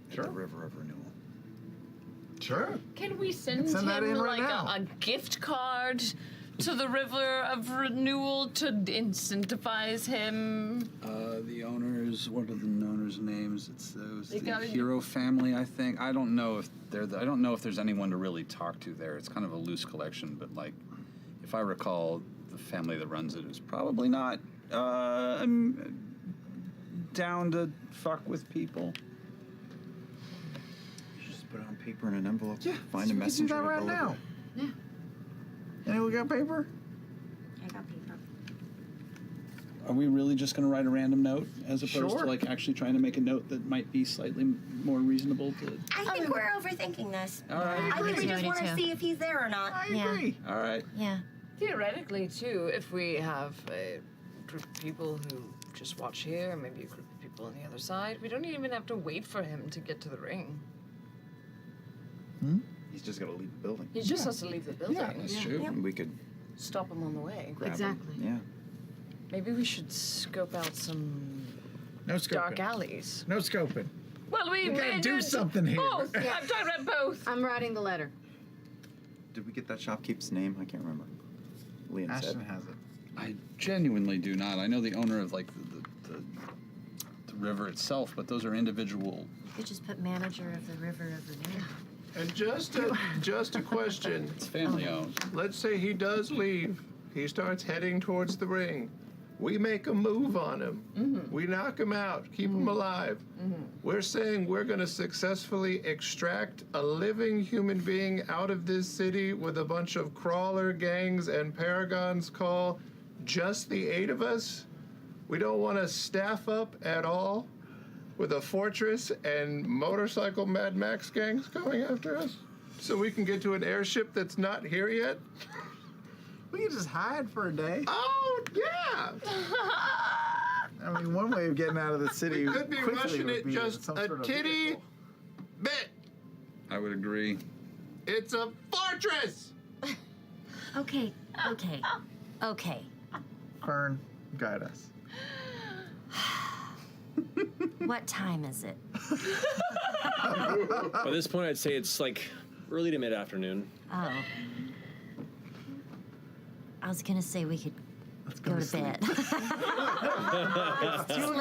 at Sure. the River of Renewal. Sure. Can we send, Send that him in right like now. a gift card to the River of Renewal to incentivize him? The owners, what are the owners' names? It's those They the gotta- Hero family, I think. I don't know if I don't know if there's anyone to really talk to there. It's kind of a loose collection, but like, if I recall, the family that runs it is probably not down to fuck with people. Just put it on paper in an envelope. Yeah. Find so a we can do messenger. that to right deliver. now. Yeah. And we got paper? I got paper. Are we really just going to write a random note as opposed Sure. to like actually trying to make a note that might be slightly more reasonable to? I think we're overthinking this. All right. I think we do, just I do want to too. see if he's there or not. I Yeah. agree. All right. Yeah. Theoretically, too, if we have a group of people who just watch here, maybe a group of people on the other side, we don't even have to wait for him to get to the ring. He's just got to leave the building. He just has to leave the building. That's true. And we could Stop him on the way. grab Exactly. him. Yeah. Maybe we should scope out some No scoping. dark alleys. No scoping. Well, we gotta do something here. Both. I'm talking about both. I'm writing the letter. Did we get that shopkeep's name? I can't remember. Liam Ashton said. has it. I genuinely do not. I know the owner of like the river itself, but those are individual. You could just put manager of the River of Renewal. And just a question. It's family owned. Let's say he does leave. He starts heading towards the ring. We make a move on him. We knock him out, keep him alive. We're saying we're going to successfully extract a living human being out of this city with a bunch of crawler gangs and paragons call just the 8 of us. We don't want to staff up at all with a fortress and motorcycle Mad Max gangs coming after us so we can get to an airship that's not here yet. We can just hide for a day. Oh, yeah! I mean, one way of getting out of the city We could be quickly rushing would it be just some a sort of titty vehicle. bit. I would agree. It's a fortress! Okay. Fern, guide us. What time is it? By this point, I'd say it's like early to mid-afternoon. Oh. I was gonna say we could go to bed. Sleep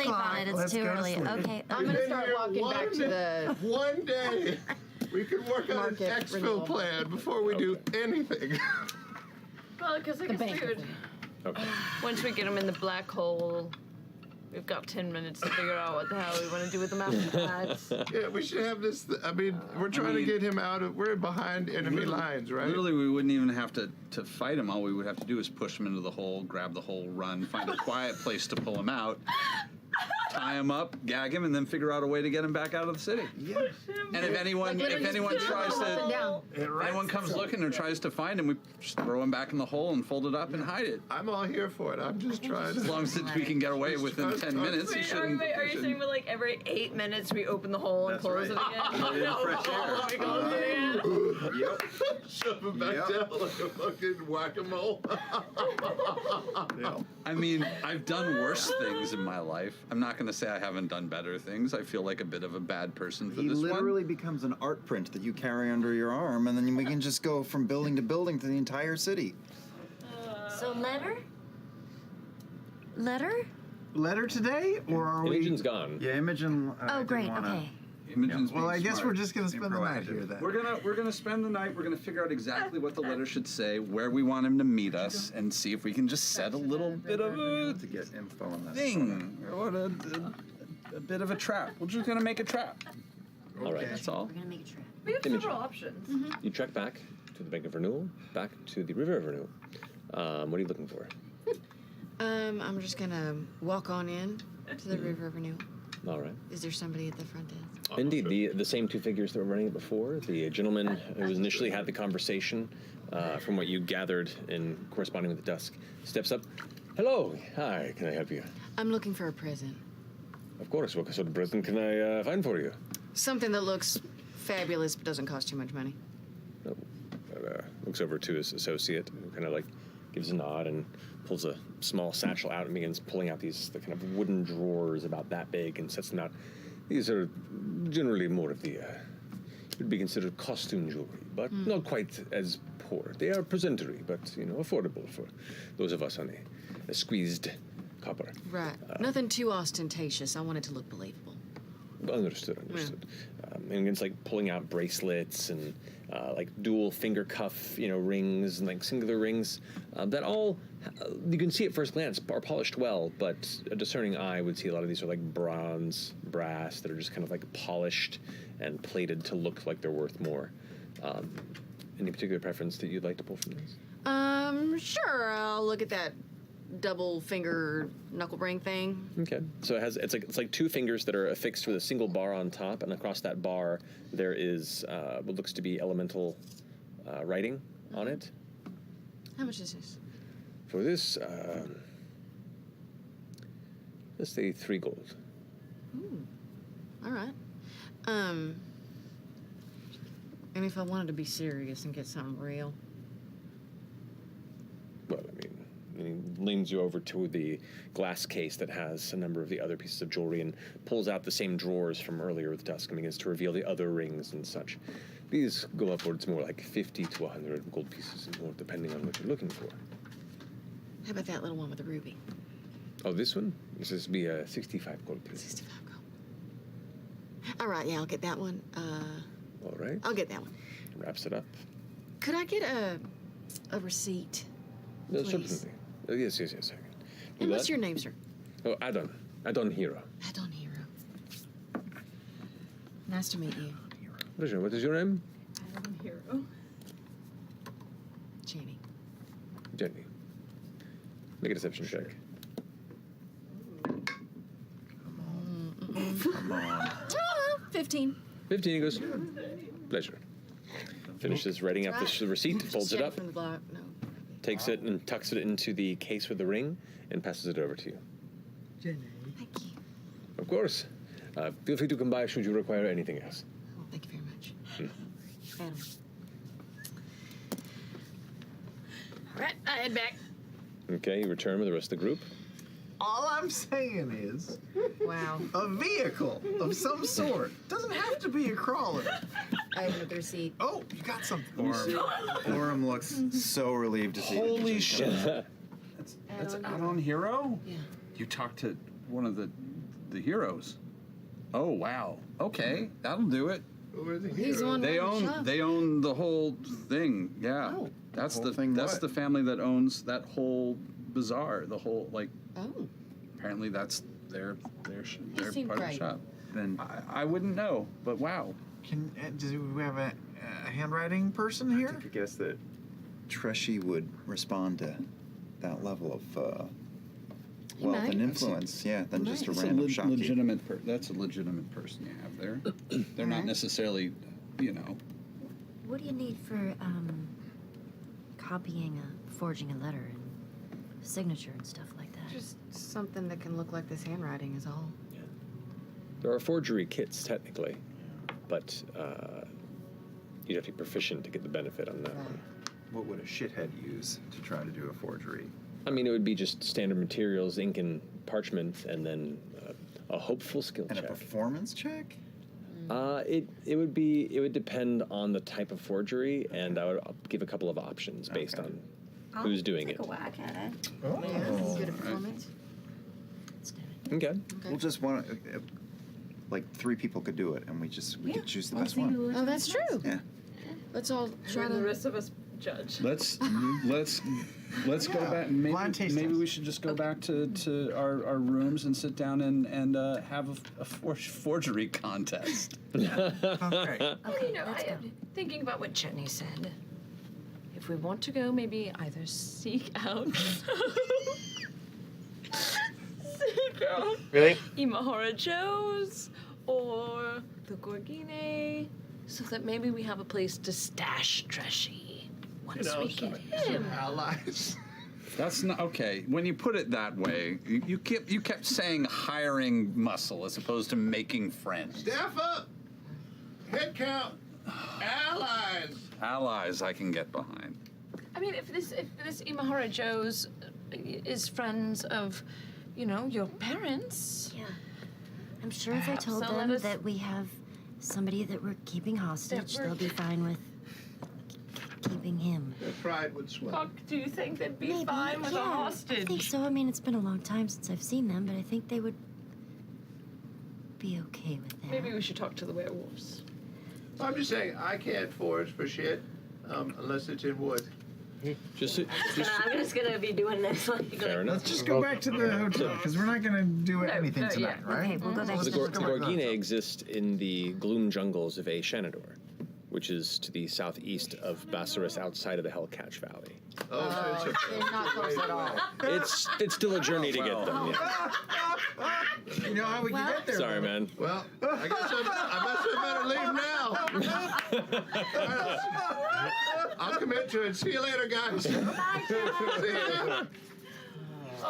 on it. It's Let's too go to early. sleep. Okay. I'm gonna start walking back to the. One day. We could work on an Market exfil renewal. plan before we do anything. Well, because I guess we bank would. Okay. Once we get him in the black hole, We've got 10 minutes to figure out what the hell we want to do with them after that. Yeah, we should have this. I mean, we're trying to get him out of. We're behind enemy lines, right? Literally, we wouldn't even have to fight him. All we would have to do is push him into the hole, grab the hole, run, find a quiet place to pull him out, tie him up, gag him, and then figure out a way to get him back out of the city. Yeah. And if anyone tries to, if anyone comes looking or tries to find him, we just throw him back in the hole and fold it up and hide it. I'm all here for it. I'm just trying. As long as we can get away within 10 minutes, you shouldn't. Are you saying like every 8 minutes we open the hole and close it again? Let in fresh air. Yep. Shove him back down like a fucking whack-a-mole. I mean, I've done worse things in my life. I'm not going to say I haven't done better things. I feel like a bit of a bad person for He this literally one. becomes an art print that you carry under your arm, and then we can just go from building to building to the entire city. So letter? Letter? Letter today, or are we? Imogen's gone. Yeah, Imogen. Oh, great. Okay. Imogen's Well, being I guess smart. we're just gonna spend the night here then. We're gonna spend the night. We're gonna figure out exactly what the letter should say, where we want him to meet us, and see if we can just set a little bit of a To get info on that. thing, or a bit of a trap. We're just gonna make a trap. All right. That's all. We're gonna make a trap. We have Imogen. several options. You trek back to the Bank of Renewal, back to the River of Renewal. What are you looking for? I'm just gonna walk on in to the River of Renewal. All right. Is there somebody at the front desk? Indeed, the same two figures that were running it before. The gentleman who initially had the conversation, from what you gathered in corresponding with the dusk, steps up. Hello. Hi. Can I help you? I'm looking for a present. Of course. What sort of present can I find for you? Something that looks fabulous but doesn't cost too much money. Looks over to his associate, who kind of like gives a nod and pulls a small satchel out and begins pulling out the kind of wooden drawers about that big and sets them out. These are generally more of the would be considered costume jewelry, but not quite as poor. They are presentary, but affordable for those of us on a squeezed copper. Right. Nothing too ostentatious. I want it to look believable. Understood. And it's like pulling out bracelets and like dual finger cuff, rings and like singular rings that all you can see at first glance are polished well, but a discerning eye would see a lot of these are like bronze, brass that are just kind of like polished and plated to look like they're worth more. Any particular preference that you'd like to pull from this? Sure. I'll look at that double finger knuckle ring thing. Okay, so it's like two fingers that are affixed with a single bar on top, and across that bar there is what looks to be elemental writing on it. How much is this? For this, let's say 3 gold. Ooh. All right. And if I wanted to be serious and get something real. Well, and he leans you over to the glass case that has a number of the other pieces of jewelry and pulls out the same drawers from earlier with dusk and begins to reveal the other rings and such. These go upwards more like 50 to 100 gold pieces and more, depending on what you're looking for. How about that little one with the ruby? Oh, this one? This is be a 65 gold piece. 65 gold. All right, yeah, I'll get that one. All right. I'll get that one. Wraps it up. Could I get a receipt? No, Please. certainly. Yes. And what's your name, sir? Oh, Adon Hero. Adon Hero. Nice to meet you. Pleasure. What is your name? Adam Hero. Jenny. Jenny. Make a deception check. Come on. 15. 15, he goes, pleasure. Finishes writing out the receipt, folds it Check up, from the block. No. takes it and tucks it into the case with the ring, and passes it over to you. Thank you. Of course. Feel free to come by should you require anything else. Oh, thank you very much. Adam. All right, I head back. Okay, you return with the rest of the group. All I'm saying is, Wow. a vehicle of some sort doesn't have to be a crawler. I open up the receipt. Oh, you got something. Orem looks so relieved to see. that Holy Imogen's shit! coming. That's Adon Hero. Yeah. You talked to one of the heroes. Oh wow. Okay, that'll do it. He's the one They running the own shop. they own the whole thing. Yeah. Oh. That's Whole the thing that's what? the family that owns that whole bazaar. The whole like Oh. apparently that's They're seemed part of right. the shop. Then I wouldn't know, but wow. Do we have a handwriting person here? I guess that Treshy would respond to that level of wealth might. and influence. Yeah, than just a random shopkeep. That's a legitimate person you have there. They're not necessarily, What do you need for forging a letter and signature and stuff like that? Just something that can look like this handwriting is all. There are forgery kits, technically, but you'd have to be proficient to get the benefit on that one. What would a shithead use to try to do a forgery? I mean, it would be just standard materials, ink and parchment, and then a hopeful skill And check. a performance check? It would depend on the type of forgery, and I would give a couple of options based on who's doing take it. a whack at it. Good at performance. Okay. We'll just want to, like 3 people could do it, and we could choose the best one. Oh, that's true. Yeah. Let's all try And the to. rest of us judge. let's go back. Blind taste Maybe test. we should just go back to our rooms and sit down and have a forgery contest. Okay. I am thinking about what Jenny said. If we want to go, maybe either seek out Really? Imahara Joe's or the Gorgine, so that maybe we have a place to stash Treshy once we get him. Allies. That's not okay. When you put it that way, you kept saying hiring muscle as opposed to making friends. Staff up. Head count. Allies. Allies, I can get behind. I mean, if this Imahara Joe's is friends of, your parents. Yeah. I'm sure if I Perhaps told they'll let them us- that we have somebody that we're keeping hostage, we're- they'll be fine with keeping him. Their pride would swell. Puck, do you think they'd be Maybe, fine with a yeah, hostage? I think so. I mean, it's been a long time since I've seen them, but I think they would be okay with that. Maybe we should talk to the werewolves. I'm just saying, I can't forge for shit unless it's in wood. Just I'm just gonna be doing this. fair enough. Let's just go back to the hotel because we're not going to do anything tonight, right? Okay, we'll go back The, to Gor- the the Gorgine exist in the gloom jungles of A. Shenandoah, which is to the southeast of Bassaris, outside of the Hellcatch Valley. Oh, so it's They're not close at all. It's still a journey to get them. Yeah. You know how we can get there? Sorry, man. well, I guess I must have better leave now. I'll commit to it. See you later, guys. See ya.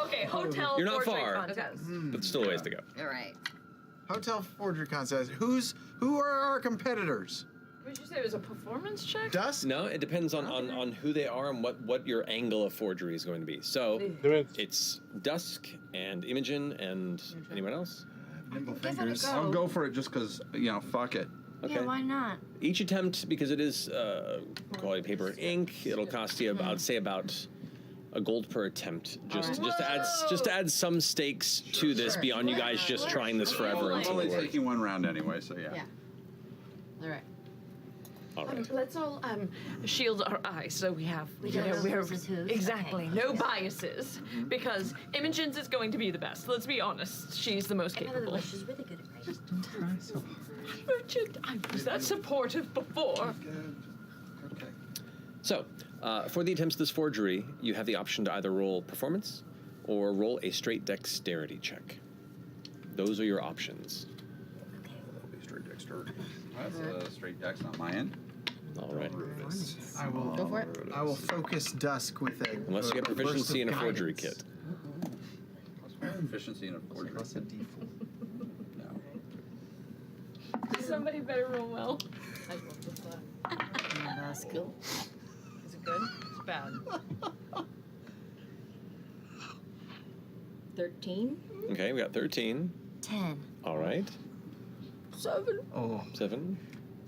Okay, hotel You're not portrait far. contest. But still a ways to go. All right. Hotel forgery contest. Who are our competitors? Would you say it was a performance check? Dusk? No, it depends on who they are and what your angle of forgery is going to be. So it's Dusk and Imogen and anyone else? Nimble Give it a fingers. go. I'll go for it just because, fuck it. Okay. Yeah, why not? Each attempt, because it is quality paper and ink, it'll cost you about a gold per attempt. Just to add some stakes to this beyond you guys just trying this forever I'm until only it works. taking one round anyway, so yeah. Yeah. All right. All right. Let's all shield our eyes so we have We don't know whose is whose. exactly Okay. no biases because Imogen's is going to be the best. Let's be honest, she's the most In other capable. words, she's really good at writing. Richard, I was that supportive before. Okay. So, for the attempts of this forgery, you have the option to either roll performance or roll a straight dexterity check. Those are your options. That'll be straight dexterity. That's a straight dex on my end. All right. I will Go for it. I will focus Dusk with a. Unless you get burst proficiency of in a forgery guidance. kit. Efficiency in a forgery. That's a D4. No. Somebody better roll well. I love this. Dusk. Is it good? It's bad. 13. Okay, we got 13. 10. All right. 7. Oh, 7.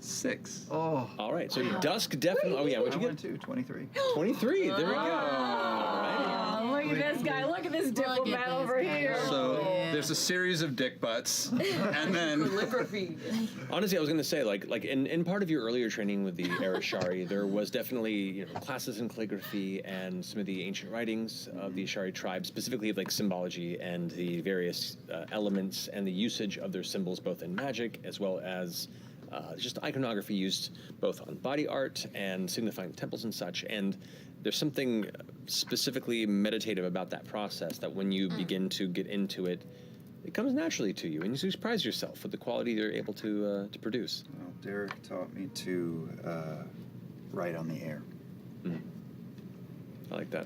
6. Oh. All right, so dusk definitely. Oh yeah, what'd you I went get? to 23. 23. There we go. All right. Oh, look at this guy. Look at this diplomat over here. So there's a series of dick butts, and then Calligraphy. Honestly, I was going to say, like in part of your earlier training with the Arashari, there was definitely classes in calligraphy and some of the ancient writings of the Ashari tribe, specifically of like symbology and the various elements and the usage of their symbols, both in magic as well as just iconography used both on body art and signifying temples and such. And there's something specifically meditative about that process that when you begin to get into it, it comes naturally to you, and you surprise yourself with the quality they're able to produce. Well, Derek taught me to write on the air. I like that.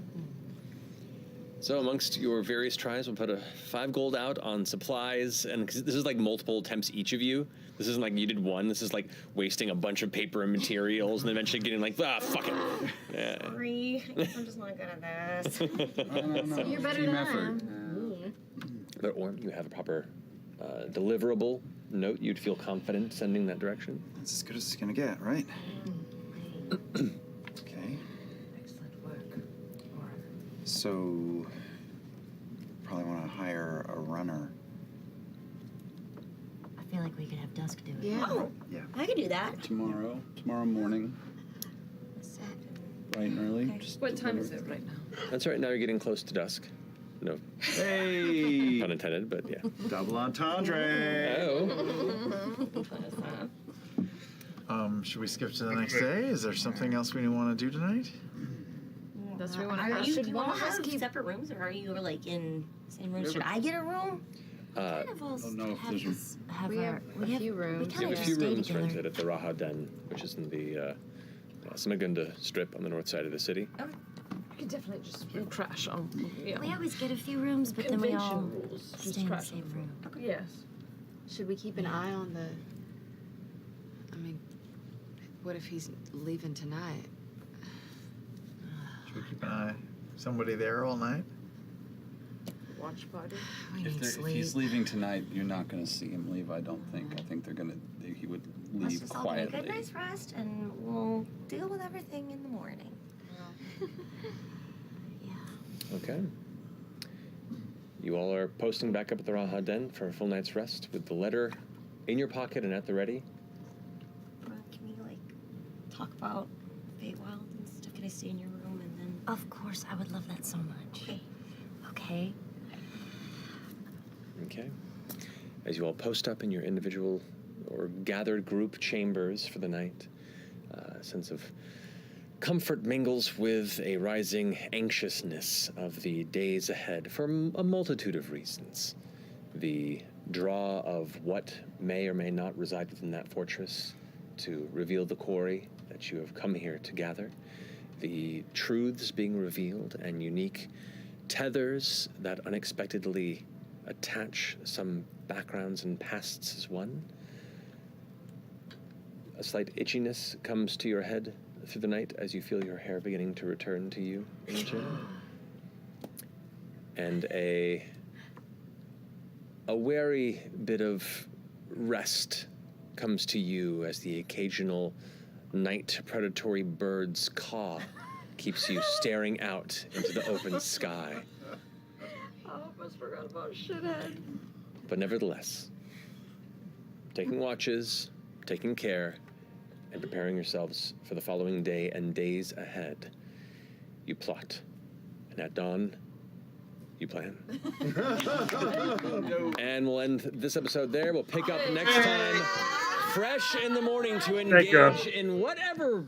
So amongst your various tries, we'll put a 5 gold out on supplies, and 'cause this is like multiple attempts each of you. This isn't like you did one. This is like wasting a bunch of paper and materials, and eventually getting like, fuck it. Yeah. Sorry, I guess I'm just not good at this. no. You're better Team than effort. But or you have a proper deliverable note, you'd feel confident sending that direction. That's as good as it's gonna get, right? Okay. Excellent work. So, probably want to hire a runner. I feel like we could have Dusk do it. Yeah. Oh, Yeah. I could do that. Tomorrow morning, bright and early. Okay. Just What time is it right now? That's right, now you're getting close to dusk. No, Hey. pun intended, but yeah. Double entendre. Oh. Should we skip to the next day? Is there something else we want to do tonight? That's what we want Are to you, ask. do one of us keep separate rooms, or are you like in the same room? Should I get a room? I don't know if there's We have a few rooms. We have a few rooms rented at the Raha Den, which is in the Samagunda Strip on the north side of the city. We could definitely just crash on. Yeah. We always get a few rooms, but then we all Convention rules. Just stay in the crash same room. Yes. Should we keep an eye on the? I mean, what if he's leaving tonight? Should we keep an eye? Somebody there all night? Watch party. We if, need if sleep. he's leaving tonight, you're not going to see him leave. I don't think. I think he would Let's leave just all get a quietly. good night's rest, and we'll deal with everything in the morning. Okay. You all are posting back up at the Raha Den for a full night's rest with the letter in your pocket and at the ready. Can we like talk about Feywild and stuff? Can I stay in your room and then? Of course, I would love that so much. Okay. Okay. Okay. As you all post up in your individual or gathered group chambers for the night, a sense of comfort mingles with a rising anxiousness of the days ahead for a multitude of reasons. The draw of what may or may not reside within that fortress to reveal the quarry that you have come here to gather, the truths being revealed and unique tethers that unexpectedly attach some backgrounds and pasts as one. A slight itchiness comes to your head through the night as you feel your hair beginning to return to you in the chair. And a wary bit of rest comes to you as the occasional night predatory bird's caw keeps you staring out into the open sky. I almost forgot about shithead. But nevertheless, taking watches, taking care, and preparing yourselves for the following day and days ahead, you plot. And at dawn, you plan. And we'll end this episode there. We'll pick up next time, fresh in the morning, to engage in whatever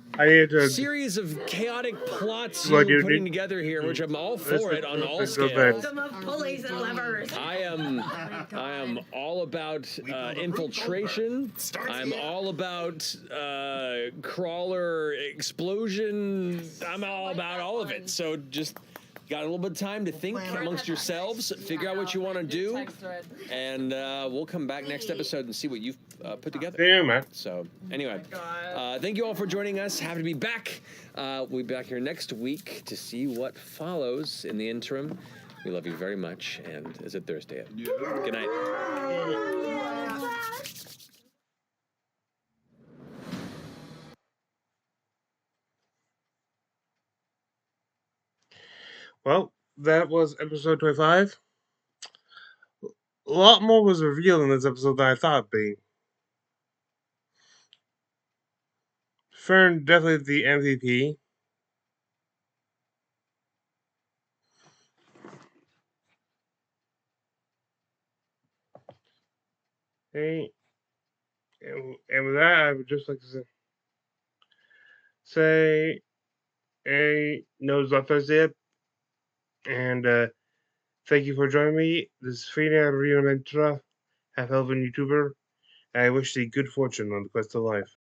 series of chaotic plots you're putting together here, which I'm all for it on all scales. Some of pulleys and levers. I am all about infiltration. I'm all about crawler explosion. I'm all about all of it. So just got a little bit of time to think amongst yourselves, figure out what you want to do, and we'll come back next episode and see what you've put together. Yeah, man. So anyway, thank you all for joining us. Happy to be back. We'll be back here next week to see what follows. In the interim, we love you very much, and is it Thursday yet? Good night. Well, that was episode 25. A lot more was revealed in this episode than I thought it'd be. Fern definitely the MVP. Hey, and with that, I would just like to say, hey, no, it's not Thursday yet, and thank you for joining me. This is Frida Rina Ventura, half elven YouTuber, and I wish thee good fortune on the quest of life.